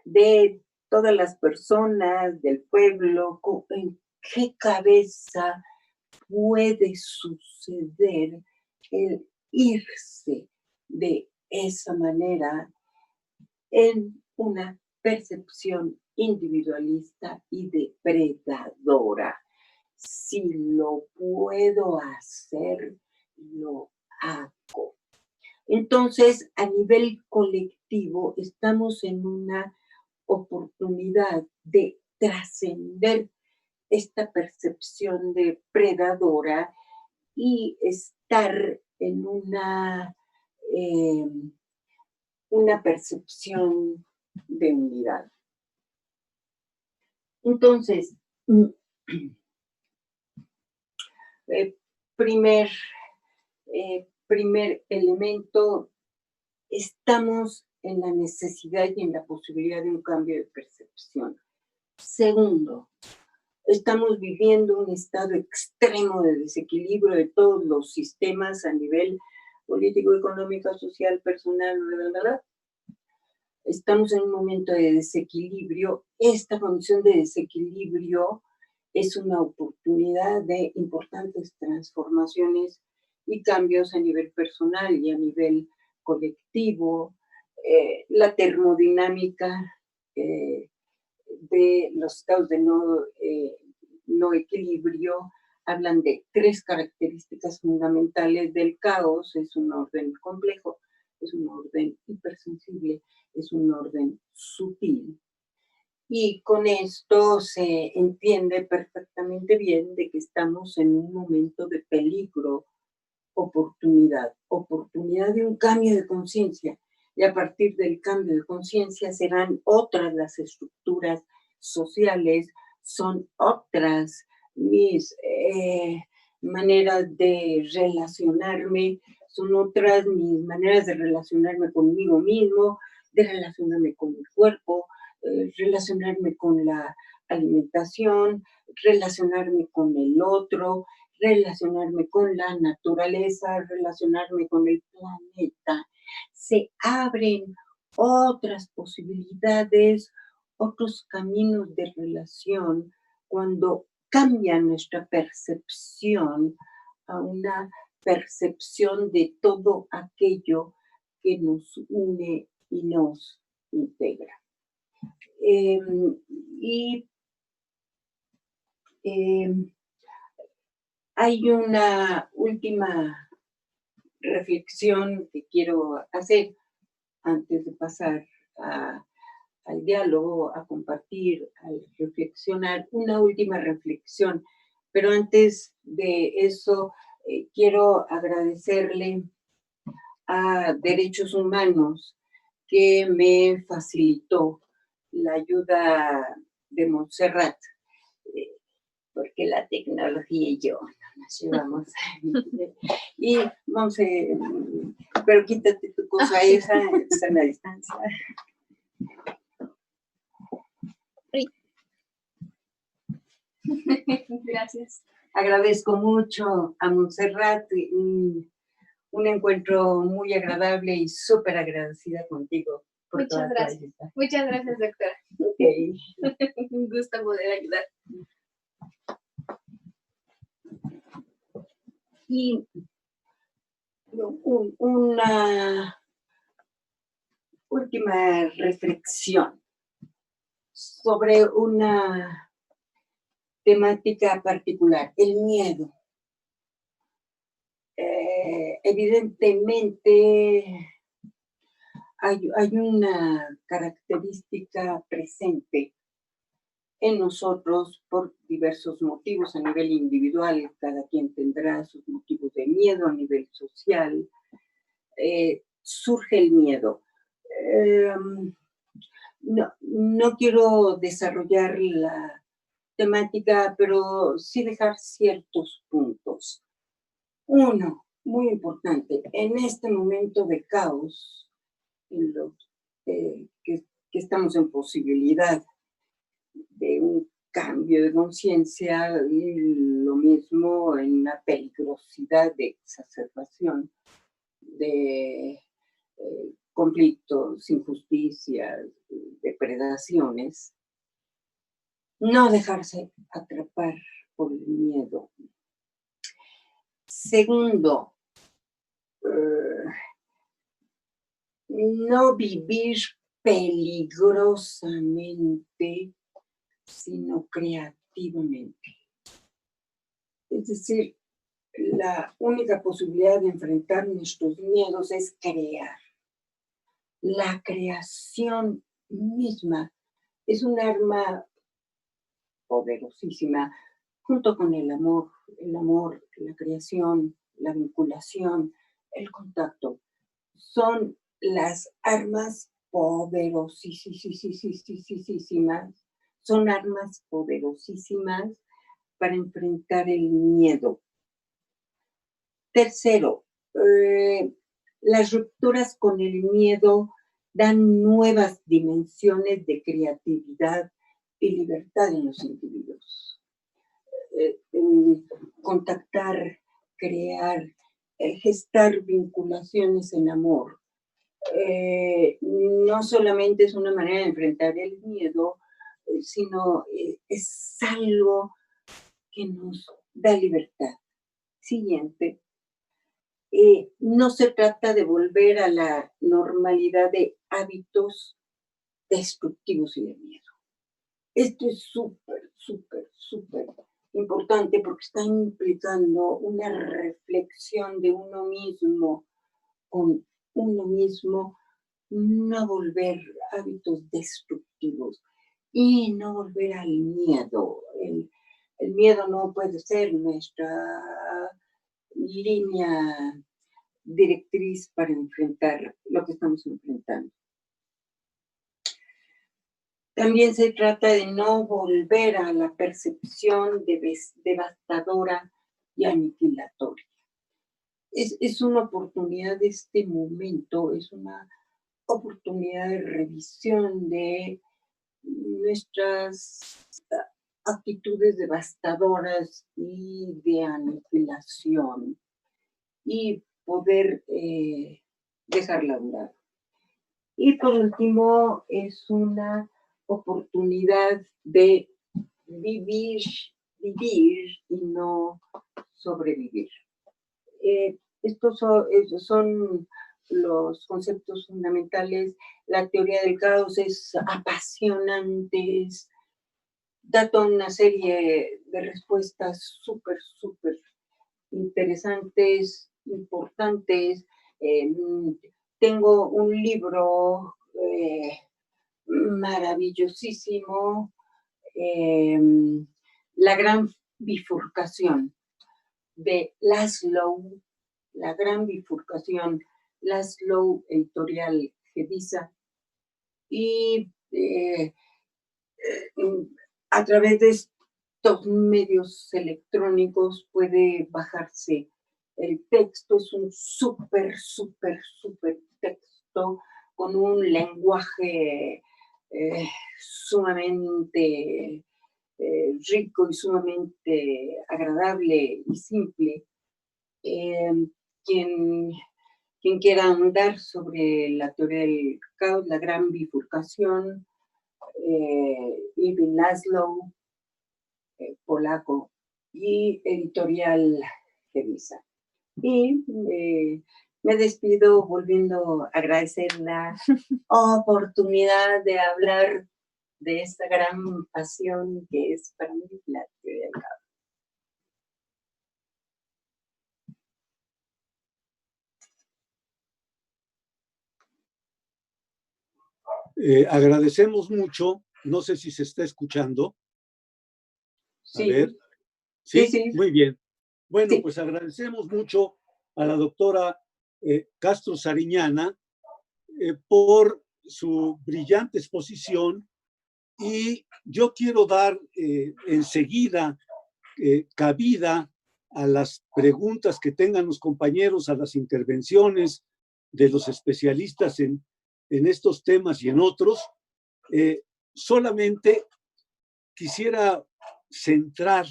de todas las personas, del pueblo. ¿En qué cabeza puede suceder el irse de esa manera en una percepción individualista y depredadora? Si lo puedo hacer, lo hago. Entonces, a nivel colectivo, estamos en una oportunidad de trascender esta percepción depredadora y estar en una percepción de unidad. Entonces, primer elemento, estamos en la necesidad y en la posibilidad de un cambio de percepción. Segundo, estamos viviendo un estado extremo de desequilibrio de todos los sistemas a nivel político, económico, social, personal, Estamos en un momento de desequilibrio. Esta condición de desequilibrio es una oportunidad de importantes transformaciones y cambios a nivel personal y a nivel colectivo. La termodinámica de los estados de no equilibrio hablan de 3 características fundamentales del caos. Es un orden complejo, es un orden hipersensible, es un orden sutil. Y con esto se entiende perfectamente bien de que estamos en un momento de peligro, oportunidad de un cambio de conciencia. Y a partir del cambio de conciencia serán otras las estructuras sociales, son otras mis maneras de relacionarme, son otras mis maneras de relacionarme conmigo mismo, de relacionarme con mi cuerpo, relacionarme con la alimentación, relacionarme con el otro, relacionarme con la naturaleza, relacionarme con el planeta. Se abren otras posibilidades, otros caminos de relación cuando cambia nuestra percepción a una percepción de todo aquello que nos une y nos integra. Hay una última reflexión que quiero hacer antes de pasar al diálogo, a compartir, a reflexionar, una última reflexión. Pero antes de eso, quiero agradecerle a Derechos Humanos que me facilitó la ayuda de Montserrat, porque la tecnología y yo no nos llevamos. Y Monse, pero quítate tu cosa esa, está en la distancia. Gracias. Agradezco mucho a Montserrat, un encuentro muy agradable y súper agradecida contigo. Muchas gracias. Muchas gracias, doctora. Okay. Un gusto poder ayudar. Y una última reflexión sobre una temática particular, el miedo. Evidentemente hay una característica presente en nosotros por diversos motivos a nivel individual. Cada quien tendrá sus motivos de miedo a nivel social. Surge el miedo. No quiero desarrollar la temática, pero sí dejar ciertos puntos. Uno, muy importante, en este momento de caos, en lo que estamos en posibilidad de un cambio de conciencia, y lo mismo en una peligrosidad de exacerbación de conflictos, injusticias, depredaciones, no dejarse atrapar por el miedo. Segundo, no vivir peligrosamente, sino creativamente. Es decir, la única posibilidad de enfrentar nuestros miedos es crear. La creación misma es un arma poderosísima, junto con el amor, la creación, la vinculación, el contacto. Son las armas poderosísimas, son armas poderosísimas para enfrentar el miedo. Tercero, las rupturas con el miedo dan nuevas dimensiones de creatividad y libertad en los individuos. Contactar, crear, gestar vinculaciones en amor. No solamente es una manera de enfrentar el miedo, sino es algo que nos da libertad. Siguiente. No se trata de volver a la normalidad de hábitos destructivos y de miedo. Esto es súper importante porque está implicando una reflexión de uno mismo con uno mismo, no volver a hábitos destructivos y no volver al miedo. El miedo no puede ser nuestra línea directriz para enfrentar lo que estamos enfrentando. También se trata de no volver a la percepción devastadora y aniquilatoria. Es una oportunidad de este momento, es una oportunidad de revisión de nuestras actitudes devastadoras y de aniquilación y poder dejarla a un lado. Y por último, es una oportunidad de vivir y no sobrevivir. Estos son los conceptos fundamentales. La teoría del caos es apasionante, da toda una serie de respuestas súper interesantes, importantes. Tengo un libro maravillosísimo, La Gran Bifurcación, de Laszlo, La Gran Bifurcación, Laszlo, editorial Gedisa, y a través de estos medios electrónicos puede bajarse el texto. Es un súper texto con un lenguaje sumamente rico y sumamente agradable y simple. Quien quiera ahondar sobre la teoría del caos, La Gran Bifurcación, Irving Laszlo, polaco, y editorial Gedisa. Y me despido volviendo a agradecer la oportunidad de hablar de esta gran pasión que es para mí la teoría del caos. Agradecemos mucho, no sé si se está escuchando. Sí. A ver. ¿Sí? Sí. Muy bien. Bueno, Sí. pues agradecemos mucho a la doctora Castro Sariñana por su brillante exposición, y yo quiero dar enseguida cabida a las preguntas que tengan los compañeros, a las intervenciones de los especialistas en estos temas y en otros. Solamente quisiera centrar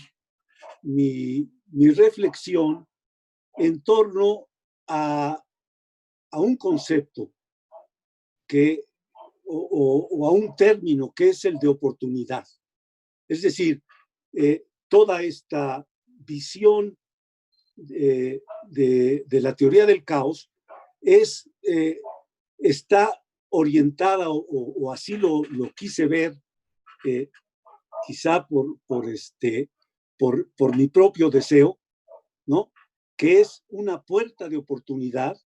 mi reflexión en torno a un concepto que, o a un término que es el de oportunidad. Es decir, toda esta visión de la teoría del caos está orientada, o así lo quise ver, quizá por mi propio deseo, ¿no? Que es una puerta de oportunidad,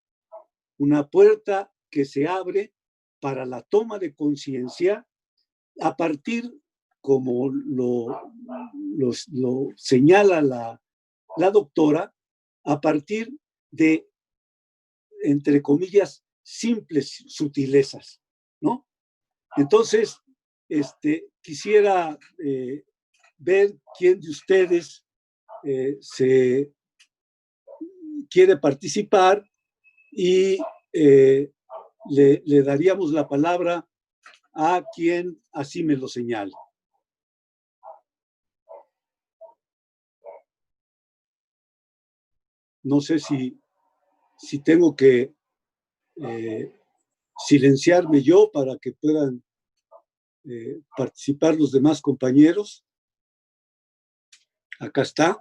una puerta que se abre para la toma de conciencia a partir, como lo señala la doctora, a partir de, entre comillas, simples sutilezas, ¿no? Entonces, quisiera ver quién de ustedes se quiere participar, y le daríamos la palabra a quien así me lo señale. No sé si tengo que silenciarme yo para que puedan participar los demás compañeros. Acá está.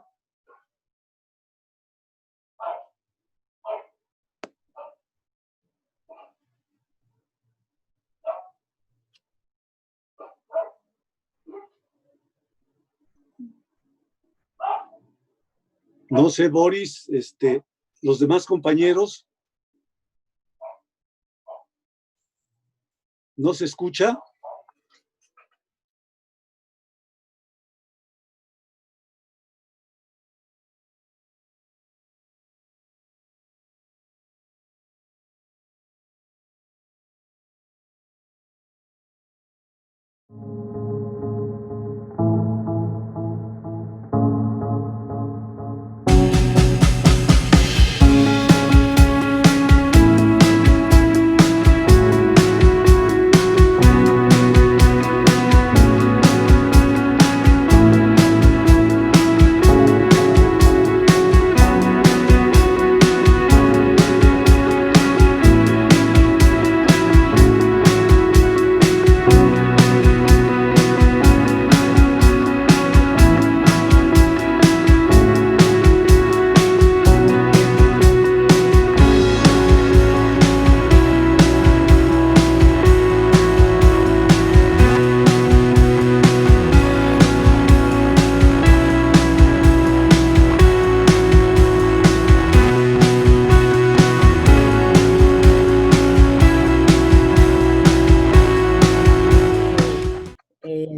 No sé, Boris, los demás compañeros. ¿No se escucha?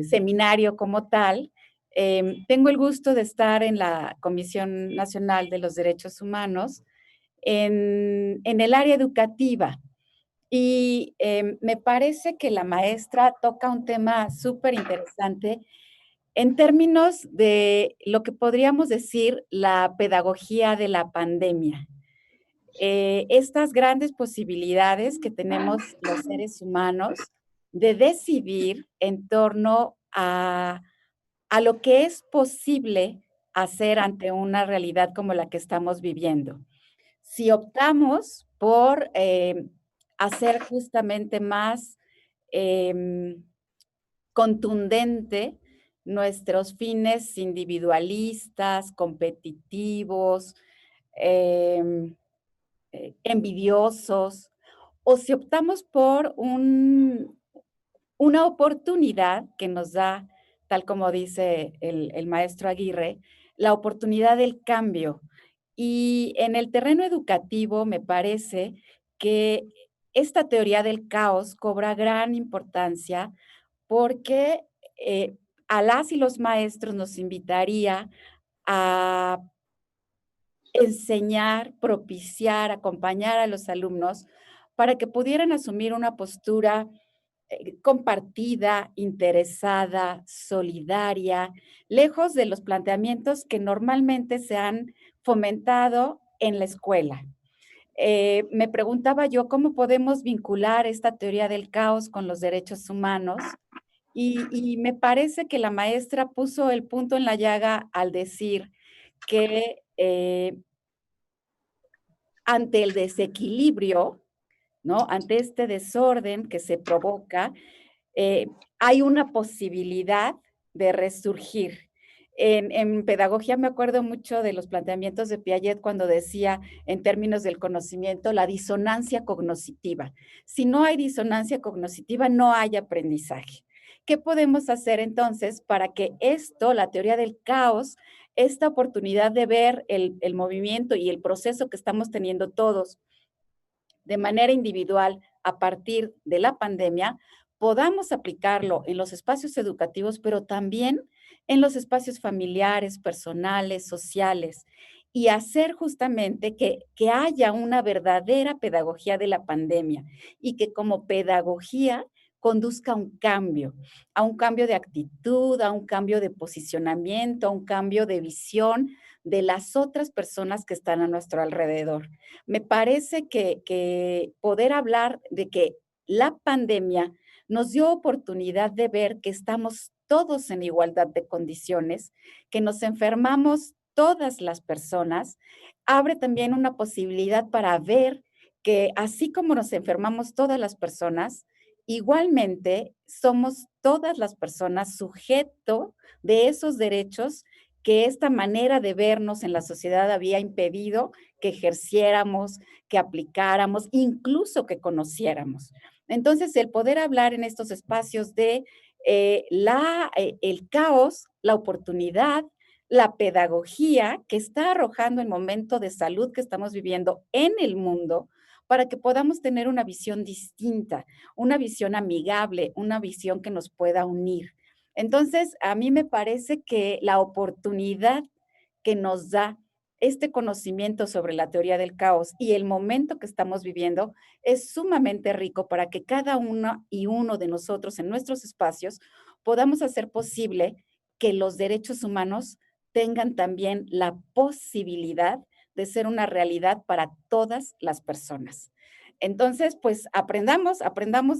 Seminario como tal. Tengo el gusto de estar en la Comisión Nacional de los Derechos Humanos en el área educativa, y me parece que la maestra toca un tema súper interesante en términos de lo que podríamos decir la pedagogía de la pandemia. Estas grandes posibilidades que tenemos los seres humanos de decidir en torno a lo que es posible hacer ante una realidad como la que estamos viviendo. Si optamos por hacer justamente más contundente nuestros fines individualistas, competitivos, envidiosos, o si optamos por una oportunidad que nos da, tal como dice el maestro Aguirre, la oportunidad del cambio. Y en el terreno educativo me parece que esta teoría del caos cobra gran importancia porque a las y los maestros nos invitaría a enseñar, propiciar, acompañar a los alumnos para que pudieran asumir una postura compartida, interesada, solidaria, lejos de los planteamientos que normalmente se han fomentado en la escuela. Me preguntaba yo cómo podemos vincular esta teoría del caos con los derechos humanos y me parece que la maestra puso el punto en la llaga al decir que ante el desequilibrio, ¿no? Ante este desorden que se provoca, eh, hay una posibilidad de resurgir. En pedagogía me acuerdo mucho de los planteamientos de Piaget cuando decía, en términos del conocimiento, la disonancia cognitiva. Si no hay disonancia cognitiva, no hay aprendizaje. ¿Qué podemos hacer entonces para que esto, la teoría del caos, esta oportunidad de ver el movimiento y el proceso que estamos teniendo todos de manera individual a partir de la pandemia, podamos aplicarlo en los espacios educativos, pero también en los espacios familiares, personales, sociales, y hacer justamente que haya una verdadera pedagogía de la pandemia y que como pedagogía conduzca a un cambio de actitud, a un cambio de posicionamiento, a un cambio de visión de las otras personas que están a nuestro alrededor. Me parece que poder hablar de que la pandemia nos dio oportunidad de ver que estamos todos en igualdad de condiciones, que nos enfermamos todas las personas, abre también una posibilidad para ver que así como nos enfermamos todas las personas, igualmente somos todas las personas sujeto de esos derechos que esta manera de vernos en la sociedad había impedido que ejerciéramos, que aplicáramos, incluso que conociéramos. Entonces, el poder hablar en estos espacios de el caos, la oportunidad, la pedagogía que está arrojando el momento de salud que estamos viviendo en el mundo para que podamos tener una visión distinta, una visión amigable, una visión que nos pueda unir. Entonces, a mí me parece que la oportunidad que nos da este conocimiento sobre la teoría del caos y el momento que estamos viviendo es sumamente rico para que cada uno y uno de nosotros en nuestros espacios podamos hacer posible que los derechos humanos tengan también la posibilidad de ser una realidad para todas las personas. Entonces, pues aprendamos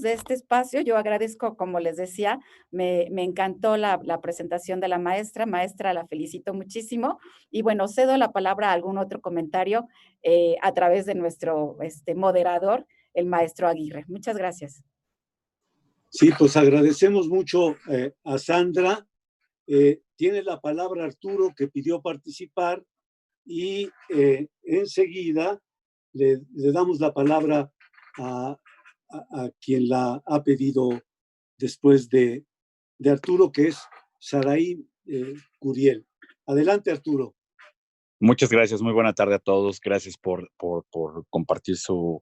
de este espacio. Yo agradezco, como les decía, me encantó la presentación de la maestra. Maestra, la felicito muchísimo. Y bueno, cedo la palabra a algún otro comentario a través de nuestro moderador, el maestro Aguirre. Muchas gracias. Sí, pues agradecemos mucho a Sandra. Tiene la palabra Arturo, que pidió participar, y enseguida le damos la palabra a quien la ha pedido después de Arturo, que es Saraí Curiel. Adelante, Arturo. Muchas gracias, muy buena tarde a todos. Gracias por compartir su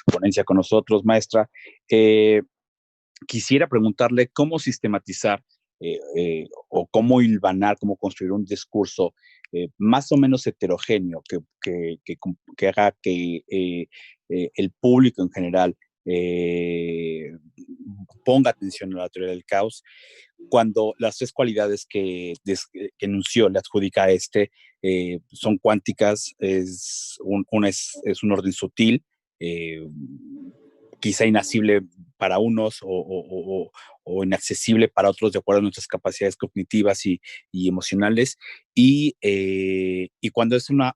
ponencia con nosotros, maestra. Quisiera preguntarle cómo sistematizar o cómo hilvanar, cómo construir un discurso más o menos heterogéneo que haga que el público en general ponga atención a la teoría del caos, cuando las tres cualidades que enunció, le adjudica a son cuánticas, una es un orden sutil, quizá inaccesible para unos o inaccesible para otros de acuerdo a nuestras capacidades cognitivas y emocionales, y cuando es una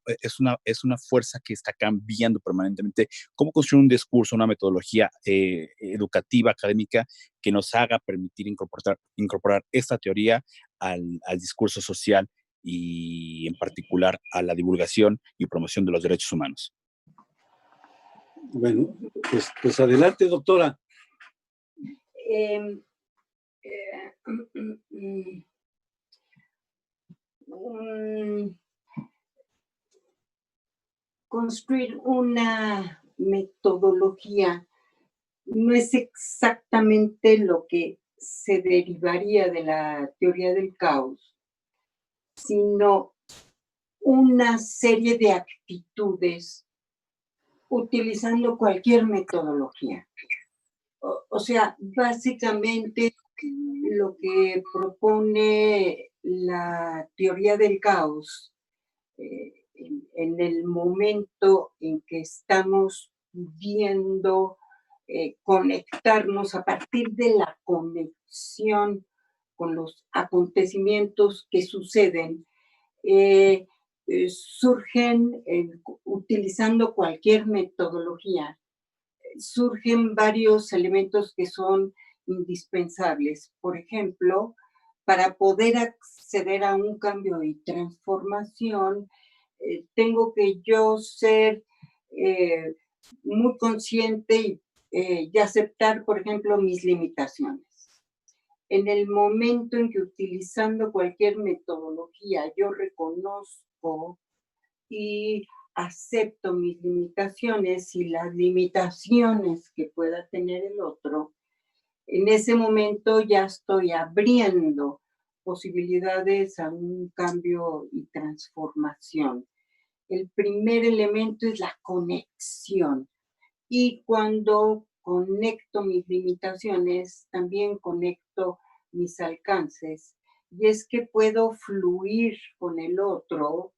fuerza que está cambiando permanentemente. ¿Cómo construir un discurso, una metodología educativa, académica, que nos haga permitir incorporar esta teoría al discurso social y en particular a la divulgación y promoción de los derechos humanos? Bueno, pues adelante, doctora. Construir una metodología no es exactamente lo que se derivaría de la teoría del caos, sino una serie de actitudes utilizando cualquier metodología. O sea, básicamente lo que propone la teoría del caos en el momento en que estamos viendo conectarnos a partir de la conexión con los acontecimientos que suceden, surgen, utilizando cualquier metodología, surgen varios elementos que son indispensables. Por ejemplo, para poder acceder a un cambio y transformación, tengo que yo ser muy consciente y aceptar, por ejemplo, mis limitaciones. En el momento en que utilizando cualquier metodología yo reconozco y acepto mis limitaciones y las limitaciones que pueda tener el otro, en ese momento ya estoy abriendo posibilidades a un cambio y transformación. El primer elemento es la conexión. Y cuando conecto mis limitaciones, también conecto mis alcances. Y es que puedo fluir con el otro,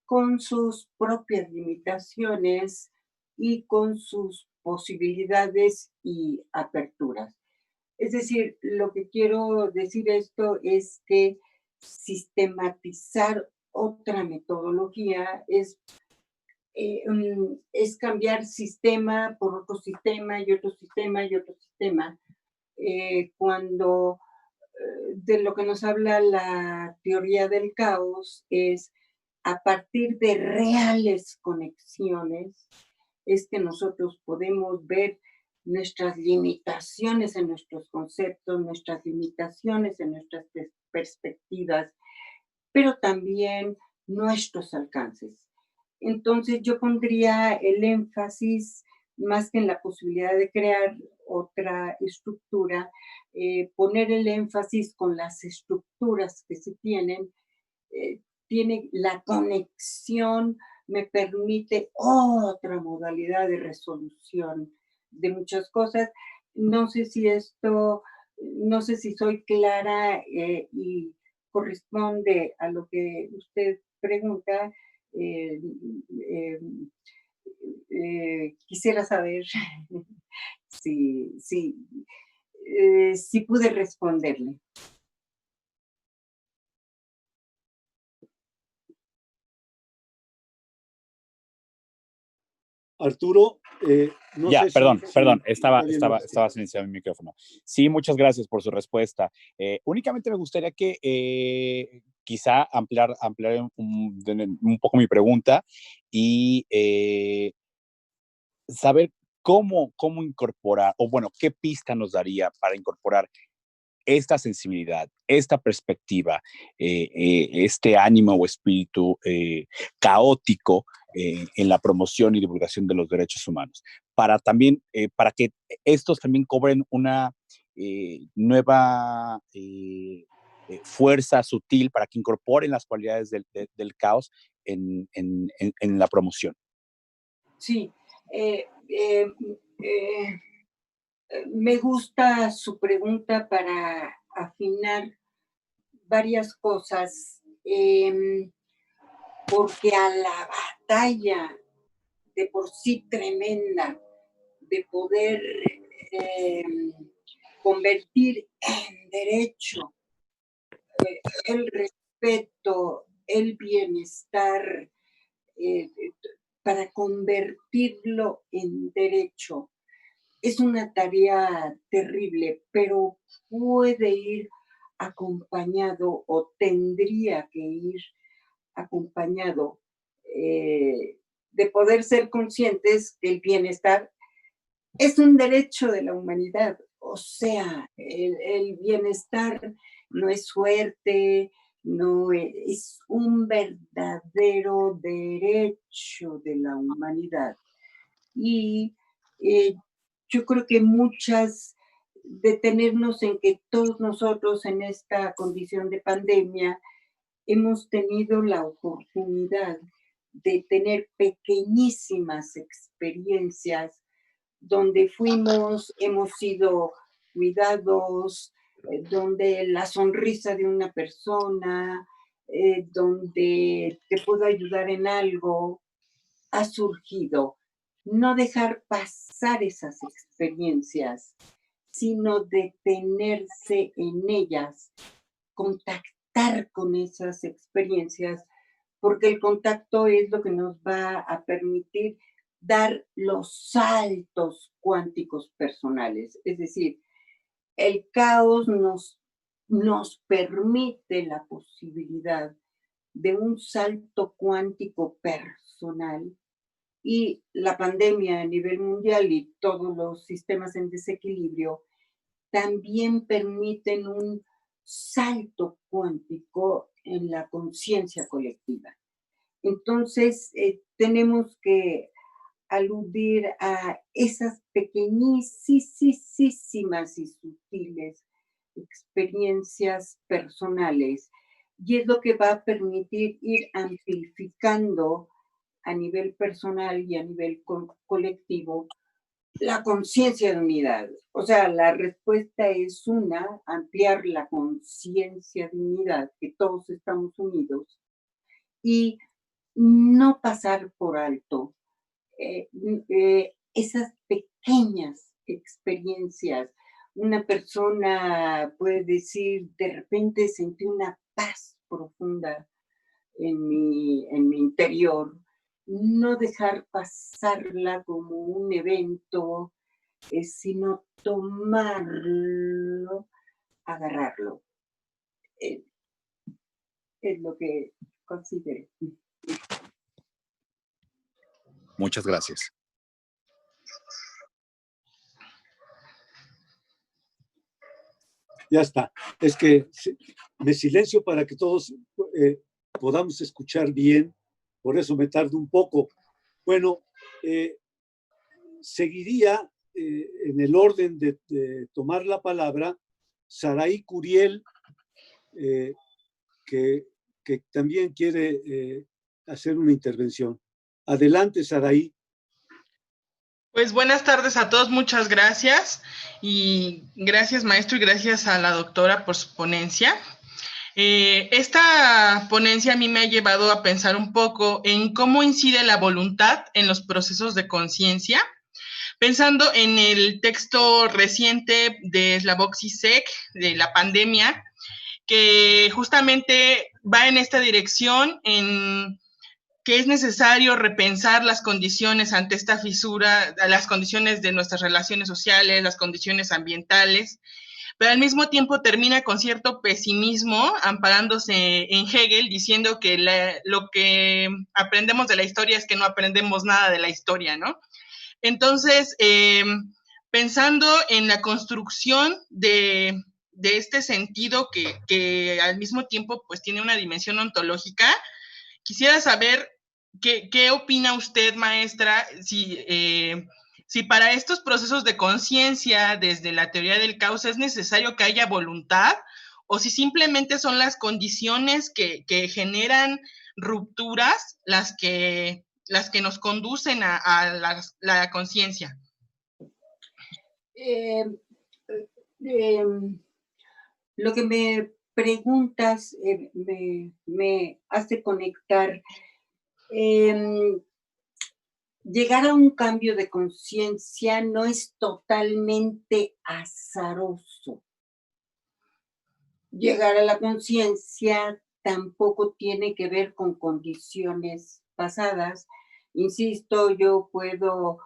con sus propias limitaciones y con sus posibilidades y aperturas. Es decir, lo que quiero decir esto es que sistematizar otra metodología es cambiar sistema por otro sistema y otro sistema y otro sistema. Cuando de lo que nos habla la teoría del caos es a partir de reales conexiones, es que nosotros podemos ver nuestras limitaciones en nuestros conceptos, nuestras limitaciones en nuestras perspectivas, pero también nuestros alcances. Entonces yo pondría el énfasis más que en la posibilidad de crear otra estructura, poner el énfasis con las estructuras que se tienen. Tiene la conexión, me permite otra modalidad de resolución de muchas cosas. No sé si soy clara y corresponde a lo que usted pregunta. Quisiera saber si pude responderle. Arturo, no Ya, sé perdón, si estaba está silenciado mi micrófono. Sí, muchas gracias por su respuesta. Únicamente me gustaría que quizá ampliar un poco mi pregunta y saber cómo incorporar, o bueno, qué pista nos daría para incorporar esta sensibilidad, esta perspectiva, este ánimo o espíritu caótico en la promoción y divulgación de los derechos humanos, para también, para que estos también cobren una nueva fuerza sutil, para que incorporen las cualidades del caos en la promoción. Sí, me gusta su pregunta para afinar varias cosas, porque a la batalla de por sí tremenda de poder convertir en derecho el respeto, el bienestar, para convertirlo en derecho. Es una tarea terrible, pero puede ir acompañado o tendría que ir acompañado de poder ser conscientes que el bienestar es un derecho de la humanidad. O sea, el bienestar no es suerte, no es un verdadero derecho de la humanidad. y yo creo que muchas, detenernos en que todos nosotros en esta condición de pandemia hemos tenido la oportunidad de tener pequeñísimas experiencias donde hemos sido cuidados, donde la sonrisa de una persona, donde te puedo ayudar en algo, ha surgido. No dejar pasar esas experiencias, sino detenerse en ellas, contactar con esas experiencias, porque el contacto es lo que nos va a permitir dar los saltos cuánticos personales. Es decir, el caos nos permite la posibilidad de un salto cuántico personal, y la pandemia a nivel mundial y todos los sistemas en desequilibrio también permiten un salto cuántico en la conciencia colectiva. Entonces, tenemos que aludir a esas pequeñísimas y sutiles experiencias personales, y es lo que va a permitir ir amplificando a nivel personal y a nivel colectivo la conciencia de unidad. O sea, la respuesta es ampliar la conciencia de unidad, que todos estamos unidos, y no pasar por alto esas pequeñas experiencias. Una persona puede decir, de repente sentí una paz profunda en mi interior. No dejar pasarla como un evento, sino tomarlo, agarrarlo. Es lo que considero. Muchas gracias. Ya está. Es que me silencio para que todos podamos escuchar bien, por eso me tardo un poco. Bueno, seguiría en el orden de tomar la palabra Saraí Curiel, que también quiere hacer una intervención. Adelante, Saraí. Pues buenas tardes a todos, muchas gracias. Y gracias, maestro, y gracias a la doctora por su ponencia. Esta ponencia a mí me ha llevado a pensar un poco en cómo incide la voluntad en los procesos de conciencia, pensando en el texto reciente de Slavoj Zizek, de la pandemia, que justamente va en esta dirección, en que es necesario repensar las condiciones ante esta fisura, las condiciones de nuestras relaciones sociales, las condiciones ambientales, pero al mismo tiempo termina con cierto pesimismo, amparándose en Hegel, diciendo que lo que aprendemos de la historia es que no aprendemos nada de la historia, ¿no? Entonces, pensando en la construcción de este sentido que al mismo tiempo pues tiene una dimensión ontológica, quisiera saber qué opina usted, maestra, si para estos procesos de conciencia desde la teoría del caos es necesario que haya voluntad, o si simplemente son las condiciones que generan rupturas las que nos conducen a la conciencia. Lo que me preguntas me hace conectar. Llegar a un cambio de conciencia no es totalmente azaroso. Llegar a la conciencia tampoco tiene que ver con condiciones pasadas. Insisto, yo puedo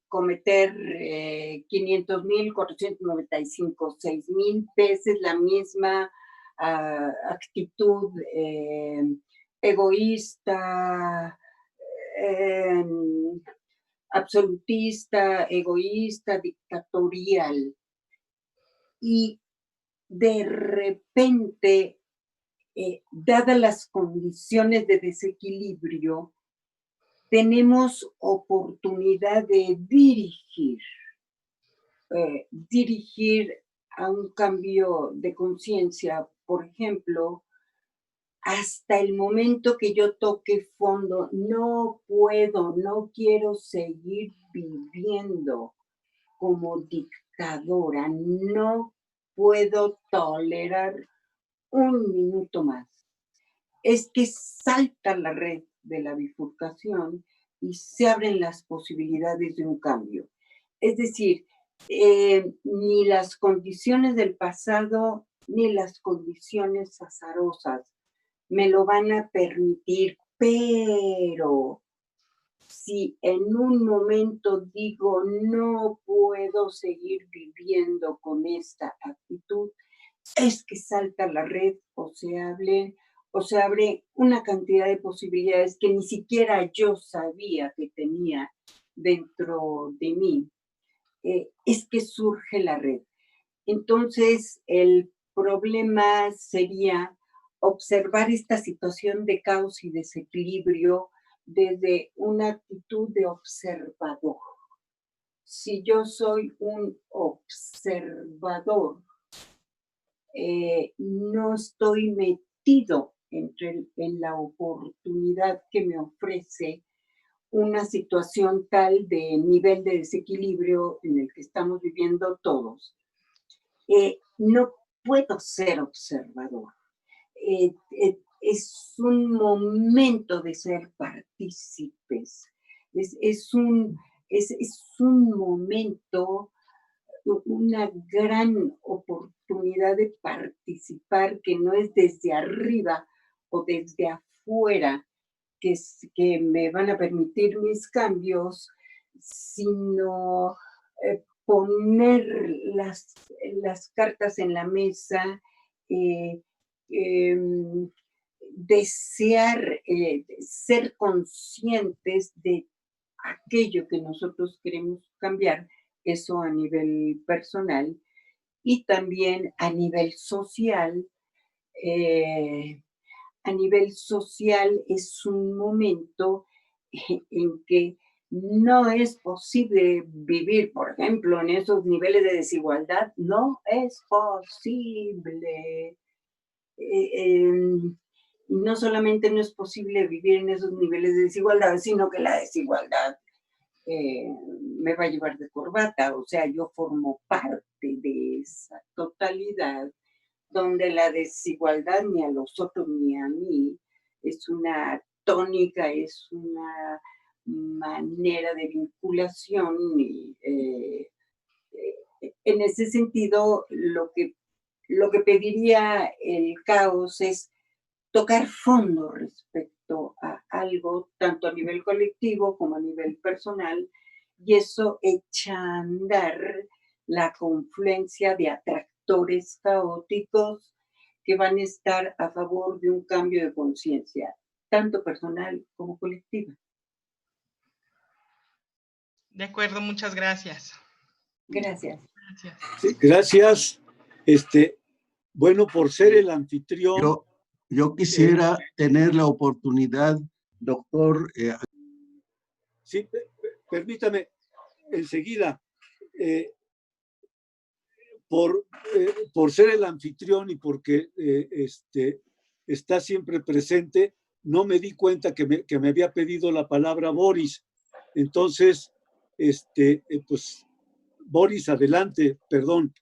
cometer 500,495, 6,000 veces la misma actitud egoísta, absolutista, egoísta, dictatorial. Y de repente, dadas las condiciones de desequilibrio, tenemos oportunidad de dirigir a un cambio de conciencia. Por ejemplo, hasta el momento que yo toque fondo, no quiero seguir viviendo como dictadora, no puedo tolerar un minuto más. Es que salta la red de la bifurcación y se abren las posibilidades de un cambio. Es decir, ni las condiciones del pasado ni las condiciones azarosas me lo van a permitir, pero si en un momento digo no puedo seguir viviendo con esta actitud, es que salta la red o se abre una cantidad de posibilidades que ni siquiera yo sabía que tenía dentro de mí. Es que surge la red. Entonces, el problema sería observar esta situación de caos y desequilibrio desde una actitud de observador. Si yo soy un observador, no estoy metido en la oportunidad que me ofrece una situación tal de nivel de desequilibrio en el que estamos viviendo todos. No puedo ser observador. Es un momento de ser partícipes. Es un momento, una gran oportunidad de participar que no es desde arriba o desde afuera que me van a permitir mis cambios, sino poner las cartas en la mesa, desear ser conscientes de aquello que nosotros queremos cambiar, eso a nivel personal, y también a nivel social. A nivel social es un momento en que no es posible vivir, por ejemplo, en esos niveles de desigualdad, no es posible. No solamente no es posible vivir en esos niveles de desigualdad, sino que la desigualdad me va a llevar de corbata, o sea, yo formo parte de esa totalidad donde la desigualdad ni a los otros ni a mí es una tónica, es una manera de vinculación. Y, en ese sentido, lo que pediría el caos es tocar fondo respecto a algo, tanto a nivel colectivo como a nivel personal, y eso echa a andar la confluencia de atractores caóticos que van a estar a favor de un cambio de conciencia, tanto personal como colectiva. De acuerdo, muchas gracias. Gracias. Gracias. Sí, gracias. Bueno, por ser el anfitrión. Yo quisiera tener la oportunidad, doctor. Sí, permítame, enseguida, por ser el anfitrión y porque está siempre presente, no me di cuenta que me había pedido la palabra Boris. Entonces, pues, Boris, adelante, perdón.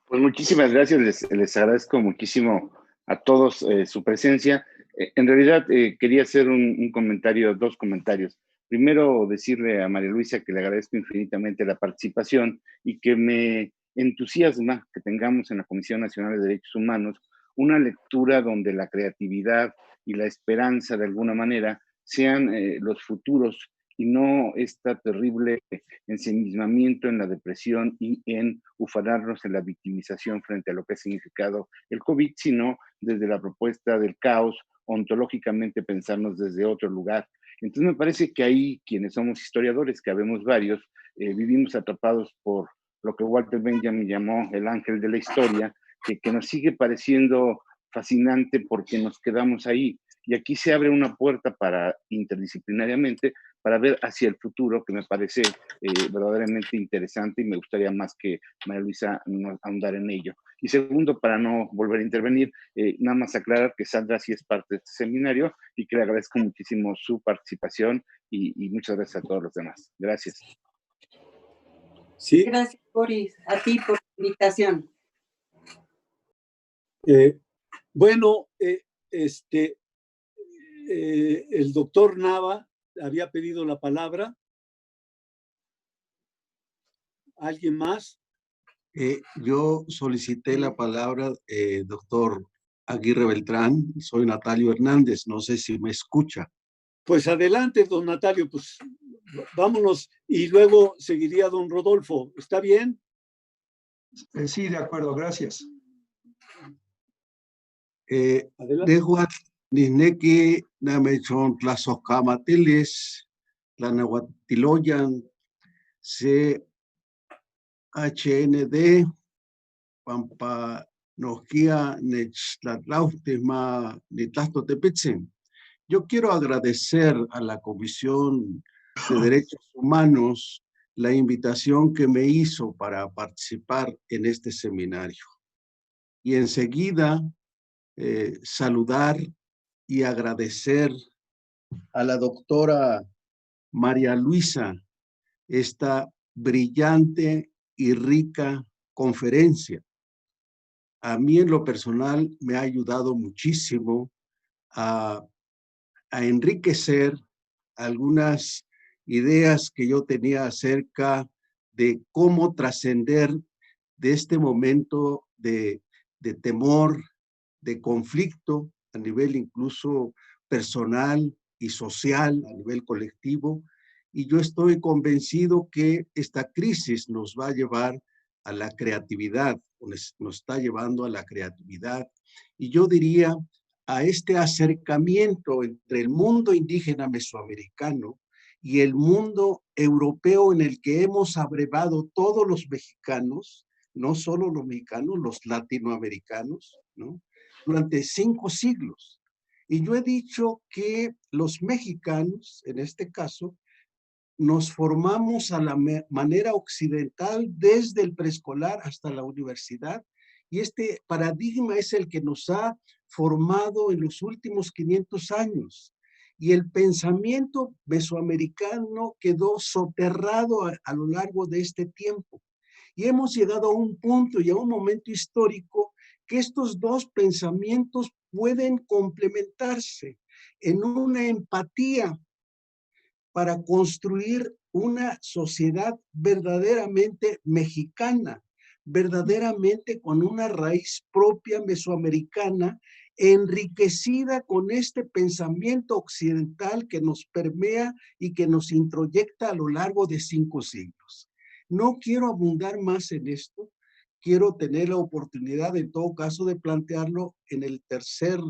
Pues muchísimas gracias, les agradezco muchísimo a todos su presencia. En realidad quería hacer un comentario, dos comentarios. Primero, decirle a María Luisa que le agradezco infinitamente la participación y que me entusiasma que tengamos en la Comisión Nacional de Derechos Humanos una lectura donde la creatividad y la esperanza de alguna manera sean los futuros y no este terrible ensimismamiento en la depresión y en ufanarnos en la victimización frente a lo que ha significado el COVID, sino desde la propuesta del caos, ontológicamente pensarnos desde otro lugar. Entonces me parece que ahí quienes somos historiadores, que habemos varios, vivimos atrapados por lo que Walter Benjamin llamó el ángel de la historia, que nos sigue pareciendo fascinante porque nos quedamos ahí. y aquí se abre una puerta para interdisciplinariamente para ver hacia el futuro, que me parece verdaderamente interesante y me gustaría más que María Luisa nos ahondar en ello. Y segundo, para no volver a intervenir, nada más aclarar que Sandra sí es parte de este seminario y que le agradezco muchísimo su participación y muchas gracias a todos los demás. Gracias. Sí. Gracias, Boris, a ti por la invitación. Bueno, el doctor Nava había pedido la palabra. ¿Alguien más? Yo solicité la palabra, doctor Aguirre Beltrán. Soy Natalio Hernández. No sé si me escucha. Pues adelante, don Natalio, pues vámonos y luego seguiría don Rodolfo. ¿Está bien? Sí, de acuerdo, gracias. Dejuat Nisneki Namechon Tlazocamatilis, Tlanahuatiloyan, CHND, Pampa Nokia Nechtlatlautisma Nitlastotepitzin. Yo quiero agradecer a la Comisión de Derechos Humanos la invitación que me hizo para participar en este seminario. Y enseguida saludar y agradecer a la doctora María Luisa esta brillante y rica conferencia. A mí en lo personal me ha ayudado muchísimo a enriquecer algunas ideas que yo tenía acerca de cómo trascender de este momento de temor, de conflicto a nivel incluso personal y social, a nivel colectivo. Y yo estoy convencido que esta crisis nos va a llevar a la creatividad, nos está llevando a la creatividad. Y yo diría a este acercamiento entre el mundo indígena mesoamericano y el mundo europeo en el que hemos abrevado todos los mexicanos, no solo los mexicanos, los latinoamericanos, ¿no? Durante 5 siglos. Y yo he dicho que los mexicanos, en este caso, nos formamos a la manera occidental desde el preescolar hasta la universidad, y este paradigma es el que nos ha formado en los últimos 500 años. Y el pensamiento mesoamericano quedó soterrado a lo largo de este tiempo. Y hemos llegado a un punto y a un momento histórico que estos dos pensamientos pueden complementarse en una empatía para construir una sociedad verdaderamente mexicana, verdaderamente con una raíz propia mesoamericana, enriquecida con este pensamiento occidental que nos permea y que nos introyecta a lo largo de 5 siglos. No quiero abundar más en esto, quiero tener la oportunidad en todo caso de plantearlo en el tercer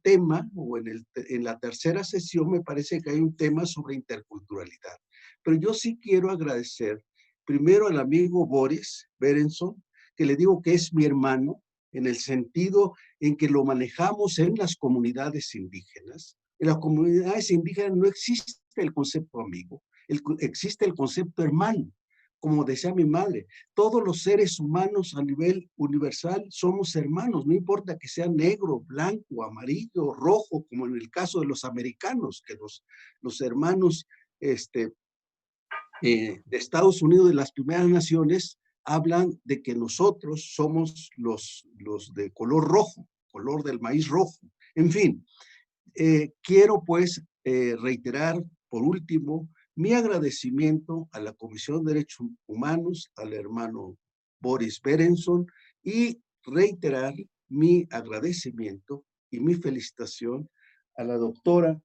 tema o en la tercera sesión. Me parece que hay un tema sobre interculturalidad. Pero yo sí quiero agradecer primero al amigo Boris Berenson, que le digo que es mi hermano, en el sentido en que lo manejamos en las comunidades indígenas. En las comunidades indígenas no existe el concepto amigo, existe el concepto hermano. Como decía mi madre, todos los seres humanos a nivel universal somos hermanos, no importa que sea negro, blanco, amarillo, rojo, como en el caso de los americanos, que los hermanos de Estados Unidos, de las primeras naciones, hablan de que nosotros somos los de color rojo, color del maíz rojo. En fin, quiero pues reiterar por último mi agradecimiento a la Comisión de Derechos Humanos, al hermano Boris Berenson, y reiterar mi agradecimiento y mi felicitación a la doctora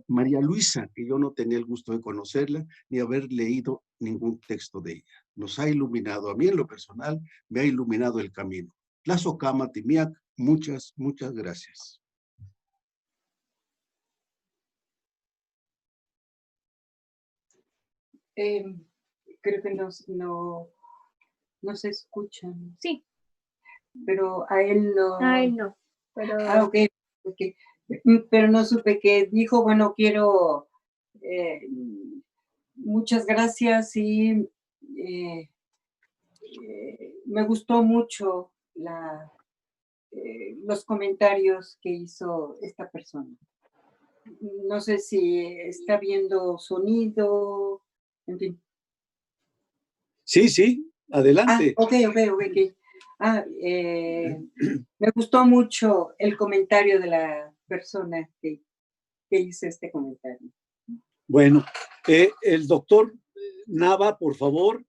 María Luisa, que yo no tenía el gusto de conocerla ni haber leído ningún texto de ella. Nos ha iluminado, a mí en lo personal, me ha iluminado el camino. Tlazocama Timiac, muchas, muchas gracias. Creo que no se escuchan. Sí. Pero a él no. A él no. Pero... Ok, Okay. Pero no supe qué dijo. Bueno, quiero... muchas gracias y me gustó mucho los comentarios que hizo esta persona. No sé si está viendo sonido, en fin. Sí, adelante. Ok. Me gustó mucho el comentario de la persona que hizo este comentario. Bueno, el doctor Nava, por favor.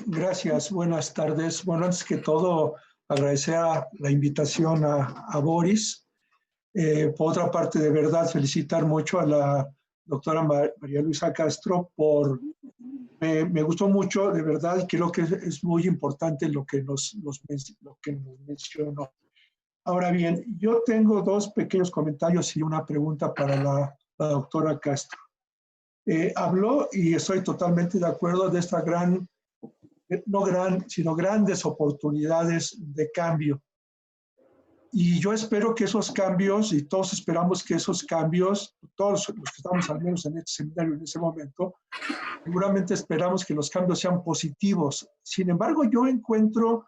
Gracias, buenas tardes. Bueno, antes que todo, agradecer la invitación a Boris. Por otra parte, de verdad, felicitar mucho a la doctora María Luisa Castro me gustó mucho, de verdad, y creo que es muy importante lo que nos mencionó. Ahora bien, yo tengo dos pequeños comentarios y una pregunta para la doctora Castro. Habló, y estoy totalmente de acuerdo, de esta sino grandes oportunidades de cambio. Y yo espero que esos cambios, y todos esperamos que esos cambios, todos los que estamos al menos en este seminario en ese momento, seguramente esperamos que los cambios sean positivos. Sin embargo, yo encuentro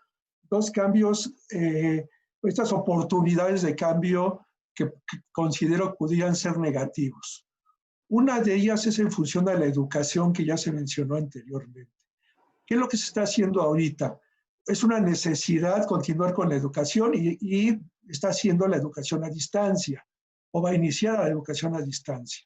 dos cambios, estas oportunidades de cambio que considero que pudieran ser negativos. Una de ellas es en función de la educación que ya se mencionó anteriormente. ¿Qué es lo que se está haciendo ahorita? Es una necesidad continuar con la educación y está haciendo la educación a distancia o va a iniciar la educación a distancia.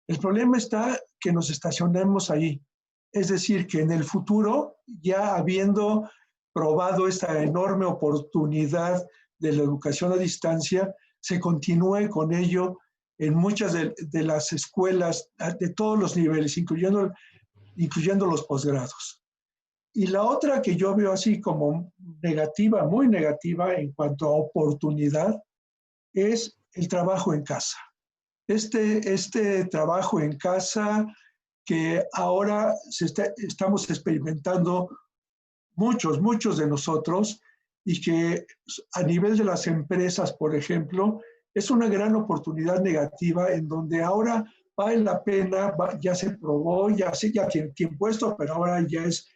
El problema está que nos estacionemos ahí. Es decir, que en el futuro, ya habiendo probado esta enorme oportunidad de la educación a distancia, se continúe con ello en muchas de las escuelas de todos los niveles, incluyendo los posgrados. Y la otra que yo veo así como negativa, muy negativa en cuanto a oportunidad, es el trabajo en casa. Este trabajo en casa que ahora estamos experimentando muchos de nosotros y que a nivel de las empresas, por ejemplo, es una gran oportunidad negativa en donde ahora vale la pena, ya se probó, ya tiene puesto, pero ahora ya es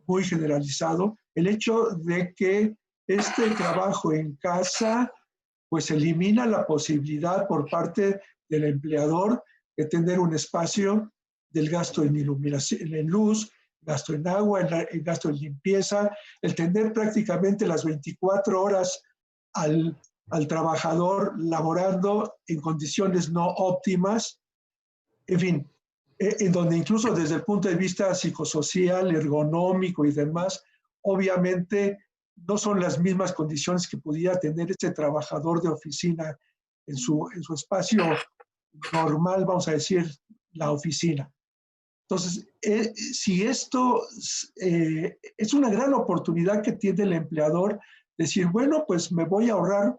muy generalizado, el hecho de que este trabajo en casa pues elimina la posibilidad por parte del empleador de tener un espacio del gasto en iluminación, en luz, gasto en agua, el gasto en limpieza, el tener prácticamente las 24 horas al trabajador laborando en condiciones no óptimas, en fin, en donde incluso desde el punto de vista psicosocial, ergonómico y demás, obviamente no son las mismas condiciones que pudiera tener este trabajador de oficina en su espacio normal, vamos a decir, la oficina. Entonces, si esto es una gran oportunidad que tiene el empleador, decir, bueno, pues me voy a ahorrar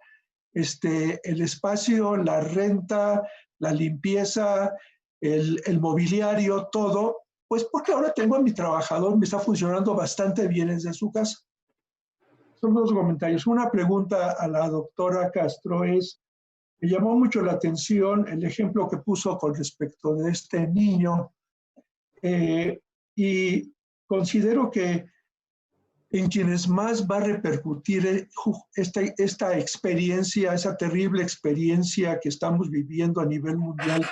el espacio, la renta, la limpieza, el mobiliario, todo, pues porque ahora tengo a mi trabajador, me está funcionando bastante bien desde su casa. Son dos comentarios. Una pregunta a la doctora Castro es, me llamó mucho la atención el ejemplo que puso con respecto de este niño y considero que en quienes más va a repercutir esta experiencia, esa terrible experiencia que estamos viviendo a nivel mundial,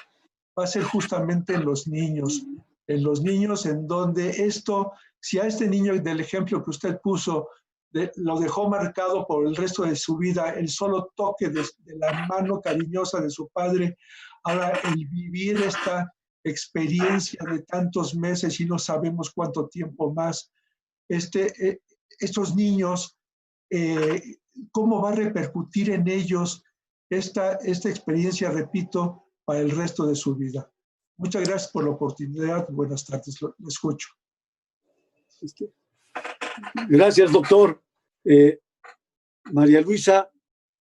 va a ser justamente en los niños en donde si a este niño del ejemplo que usted puso, lo dejó marcado por el resto de su vida, el solo toque de la mano cariñosa de su padre, ahora el vivir esta experiencia de tantos meses y no sabemos cuánto tiempo más, estos niños, cómo va a repercutir en ellos esta experiencia, repito, para el resto de su vida. Muchas gracias por la oportunidad. Buenas tardes, lo escucho. Gracias, doctor. María Luisa,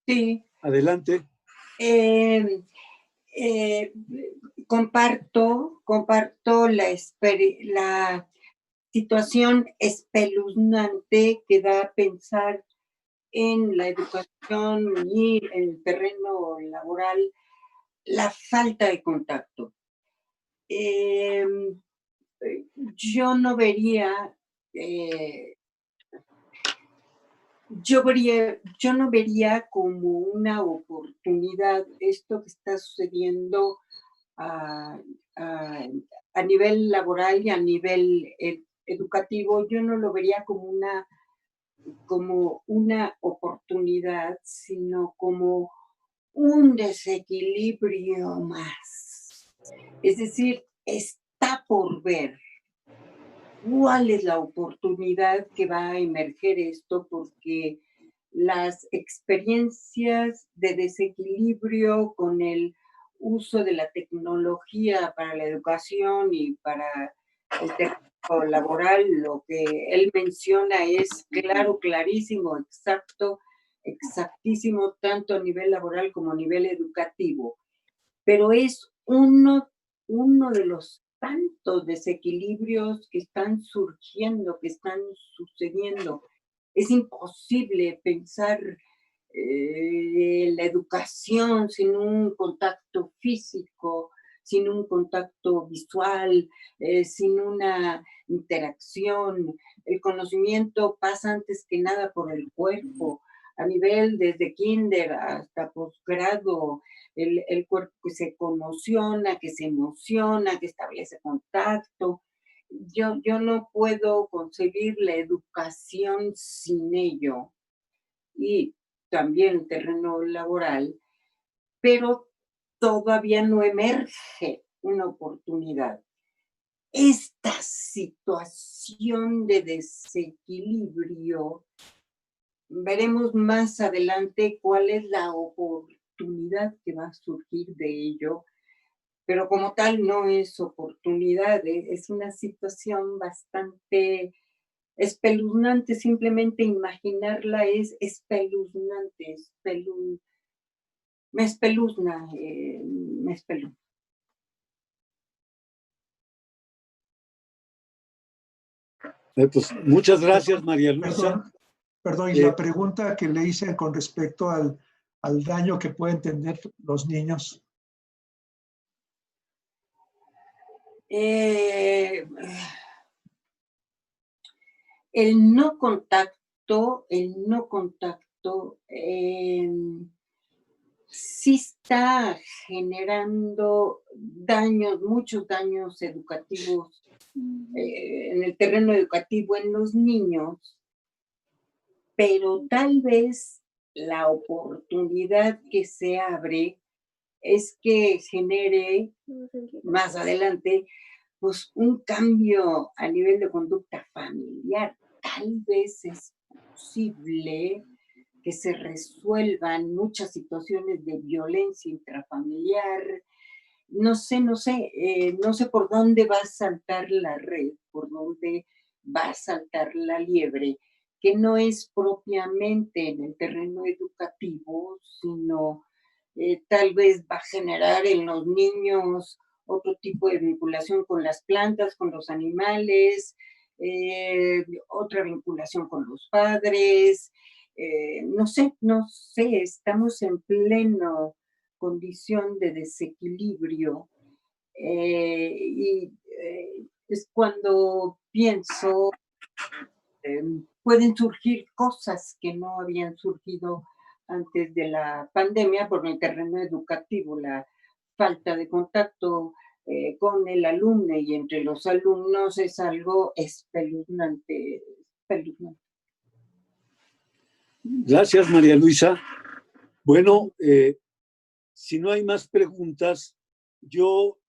sí. Adelante. Comparto la situación espeluznante que da a pensar en la educación y en el terreno laboral la falta de contacto. Yo no vería, yo no vería como una oportunidad esto que está sucediendo a nivel laboral y a nivel educativo. Yo no lo vería como una oportunidad, sino como un desequilibrio más. Es decir, está por ver cuál es la oportunidad que va a emerger esto, porque las experiencias de desequilibrio con el uso de la tecnología para la educación y para el terreno laboral, lo que él menciona es claro, clarísimo, exacto, exactísimo, tanto a nivel laboral como a nivel educativo. Pero es uno de los tantos desequilibrios que están surgiendo, que están sucediendo. Es imposible pensar la educación sin un contacto físico, sin un contacto visual, sin una interacción. El conocimiento pasa antes que nada por el cuerpo, a nivel desde kinder hasta posgrado, el cuerpo que se conmociona, que se emociona, que establece contacto. Yo no puedo concebir la educación sin ello. Y también el terreno laboral, pero todavía no emerge una oportunidad. Esta situación de desequilibrio, veremos más adelante cuál es la oportunidad que va a surgir de ello, pero como tal no es oportunidad, es una situación bastante espeluznante. Simplemente imaginarla es espeluznante, me espeluzna, me espeluzna. Pues muchas gracias, María Luisa. Perdón, y la pregunta que le hice con respecto al daño que pueden tener los niños. El no contacto sí está generando daños, muchos daños educativos en el terreno educativo en los niños, pero tal vez la oportunidad que se abre es que genere más adelante pues un cambio a nivel de conducta familiar. Tal vez es posible que se resuelvan muchas situaciones de violencia intrafamiliar. No sé por dónde va a saltar la red, por dónde va a saltar la liebre, que no es propiamente en el terreno educativo, sino tal vez va a generar en los niños otro tipo de vinculación con las plantas, con los animales, otra vinculación con los padres. No sé, estamos en pleno condición de desequilibrio y es cuando pienso pueden surgir cosas que no habían surgido antes de la pandemia por el terreno educativo, la falta de contacto con el alumno y entre los alumnos es algo espeluznante. Gracias, María Luisa. Bueno, si no hay más preguntas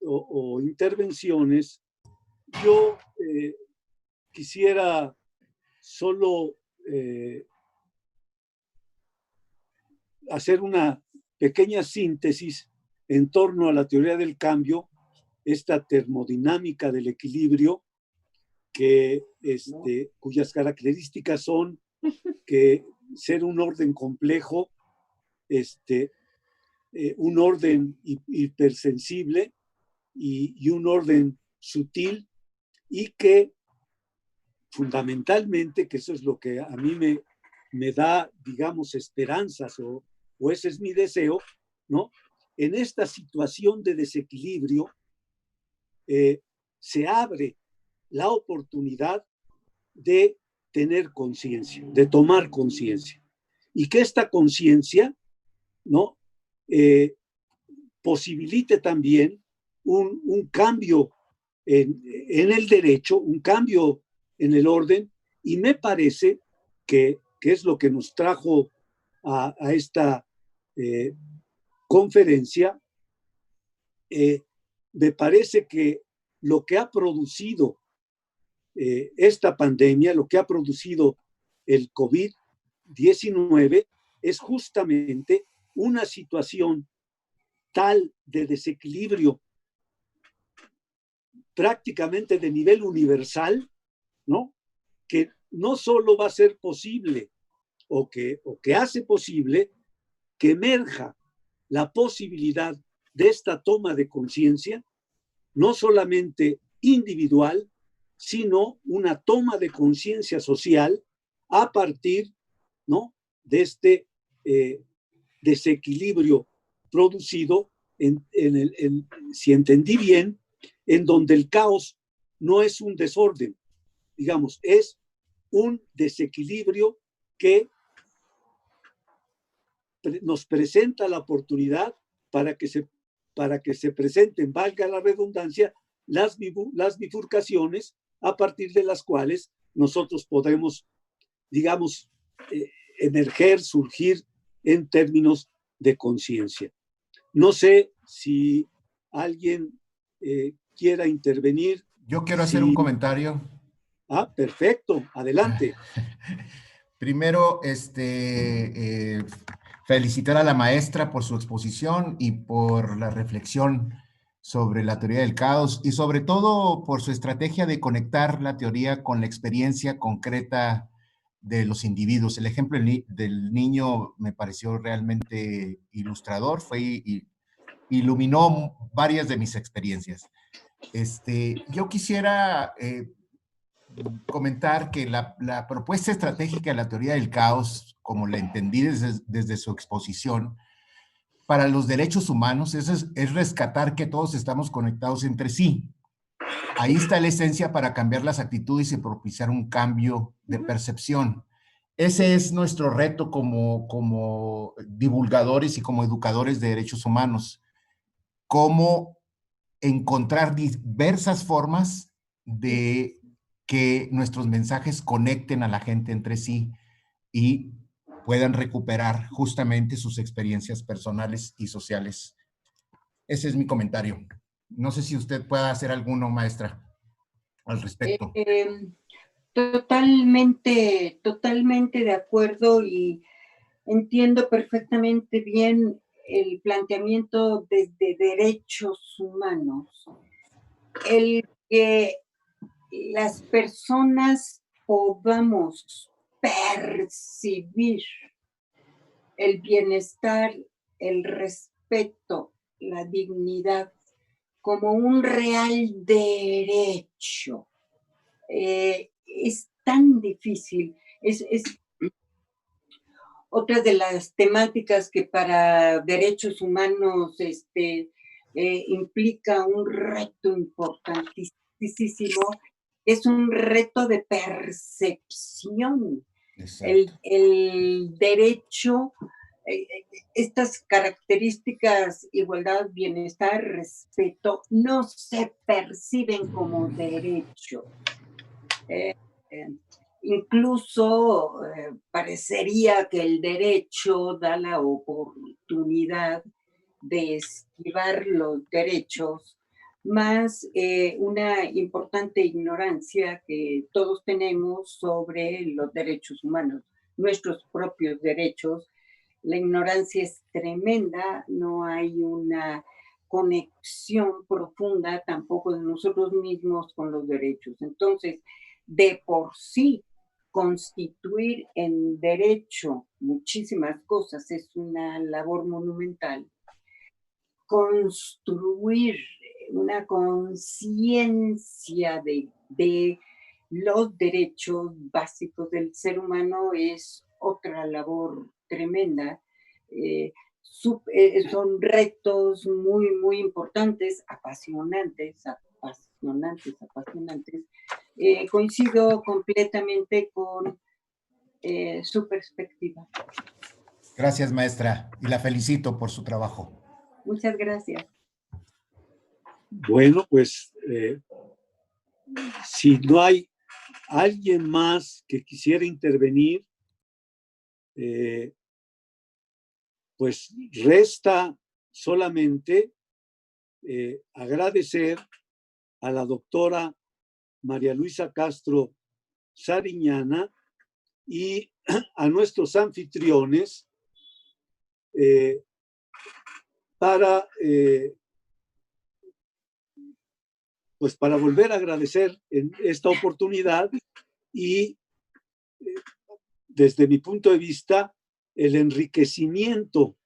o intervenciones, yo quisiera solo hacer una pequeña síntesis en torno a la teoría del cambio, esta termodinámica del equilibrio, cuyas características son que ser un orden complejo, un orden hipersensible y un orden sutil, y que fundamentalmente, que eso es lo que a mí me da, digamos, esperanzas, o ese es mi deseo, ¿no? En esta situación de desequilibrio se abre la oportunidad de tener conciencia, de tomar conciencia, y que esta conciencia, ¿no? Posibilite también un cambio en el derecho, un cambio en el orden, y me parece que es lo que nos trajo a esta conferencia. Me parece que lo que ha producido esta pandemia, lo que ha producido el COVID-19, es justamente una situación tal de desequilibrio prácticamente de nivel universal, ¿no? Que no solo va a ser posible o que hace posible que emerja la posibilidad de esta toma de conciencia, no solamente individual, sino una toma de conciencia social a partir, ¿no?, de este desequilibrio producido, si entendí bien, en donde el caos no es un desorden, digamos, es un desequilibrio que nos presenta la oportunidad para que se presenten, valga la redundancia, las bifurcaciones a partir de las cuales nosotros podemos, digamos, emerger, surgir en términos de conciencia. No sé si alguien quiera intervenir. Yo quiero hacer un comentario. Ah, perfecto, adelante. Primero, felicitar a la maestra por su exposición y por la reflexión sobre la teoría del caos, y sobre todo por su estrategia de conectar la teoría con la experiencia concreta de los individuos. El ejemplo del niño me pareció realmente ilustrador, iluminó varias de mis experiencias. Yo quisiera comentar que la propuesta estratégica de la teoría del caos, como la entendí desde su exposición, para los derechos humanos es rescatar que todos estamos conectados entre sí. Ahí está la esencia para cambiar las actitudes y propiciar un cambio de percepción. Ese es nuestro reto como divulgadores y como educadores de derechos humanos. Cómo encontrar diversas formas de que nuestros mensajes conecten a la gente entre sí y puedan recuperar justamente sus experiencias personales y sociales. Ese es mi comentario. No sé si usted pueda hacer alguno, maestra, al respecto. Totalmente de acuerdo, y entiendo perfectamente bien el planteamiento desde derechos humanos. El que las personas podamos percibir el bienestar, el respeto, la dignidad como un real derecho. Es tan difícil. Es otra de las temáticas que para derechos humanos implica un reto importantísimo. Es un reto de percepción. El derecho, estas características, igualdad, bienestar, respeto, no se perciben como derecho. Incluso parecería que el derecho da la oportunidad de esquivar los derechos, más una importante ignorancia que todos tenemos sobre los derechos humanos, nuestros propios derechos. La ignorancia es tremenda, no hay una conexión profunda tampoco de nosotros mismos con los derechos. Entonces, de por sí, constituir en derecho muchísimas cosas es una labor monumental. Construir una conciencia de los derechos básicos del ser humano es otra labor tremenda. Son retos muy, muy importantes, apasionantes. Coincido completamente con su perspectiva. Gracias, maestra, y la felicito por su trabajo. Muchas gracias. Bueno, pues si no hay alguien más que quisiera intervenir, pues resta solamente agradecer a la doctora María Luisa Castro Sariñana y a nuestros anfitriones para volver a agradecer en esta oportunidad y desde mi punto de vista el enriquecimiento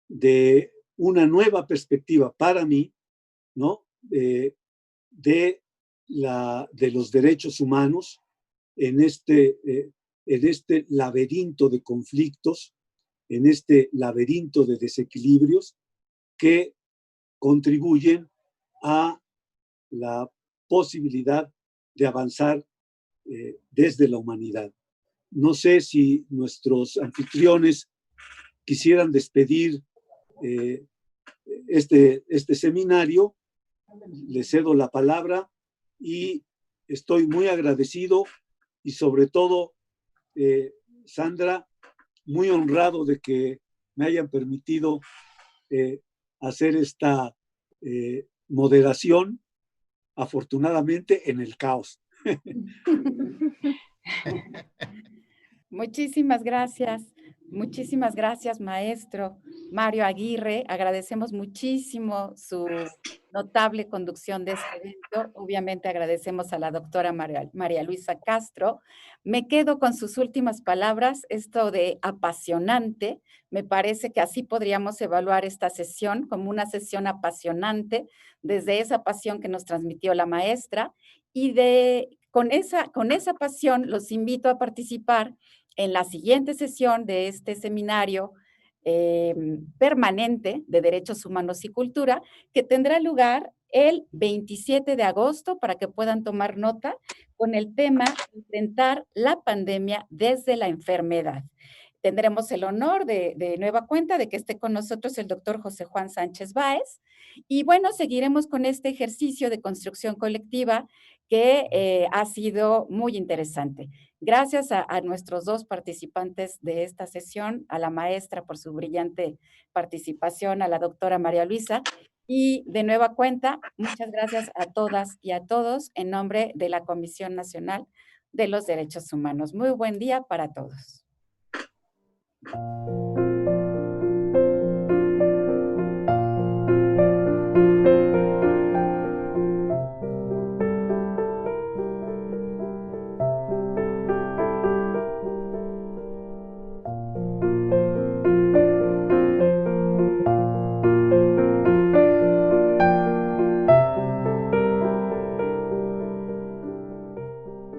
de una nueva perspectiva para mí, ¿no? de los derechos humanos en este laberinto de conflictos, en este laberinto de desequilibrios que contribuyen a la posibilidad de avanzar desde la humanidad. No sé si nuestros anfitriones quisieran despedir este seminario. Les cedo la palabra y estoy muy agradecido y sobre todo, Sandra, muy honrado de que me hayan permitido hacer esta moderación, afortunadamente en el caos. Muchísimas gracias, maestro Mario Aguirre. Agradecemos muchísimo su notable conducción de este evento. Obviamente agradecemos a la doctora María Luisa Castro. Me quedo con sus últimas palabras, esto de apasionante. Me parece que así podríamos evaluar esta sesión como una sesión apasionante, desde esa pasión que nos transmitió la maestra y con esa pasión los invito a participar en la siguiente sesión de este seminario permanente de Derechos Humanos y Cultura, que tendrá lugar el 27 de agosto para que puedan tomar nota con el tema enfrentar la pandemia desde la enfermedad. Tendremos el honor de nueva cuenta de que esté con nosotros el doctor José Juan Sánchez Báez. Y bueno, seguiremos con este ejercicio de construcción colectiva que ha sido muy interesante. Gracias a nuestros dos participantes de esta sesión, a la maestra por su brillante participación, a la doctora María Luisa, y de nueva cuenta, muchas gracias a todas y a todos en nombre de la Comisión Nacional de los Derechos Humanos. Muy buen día para todos.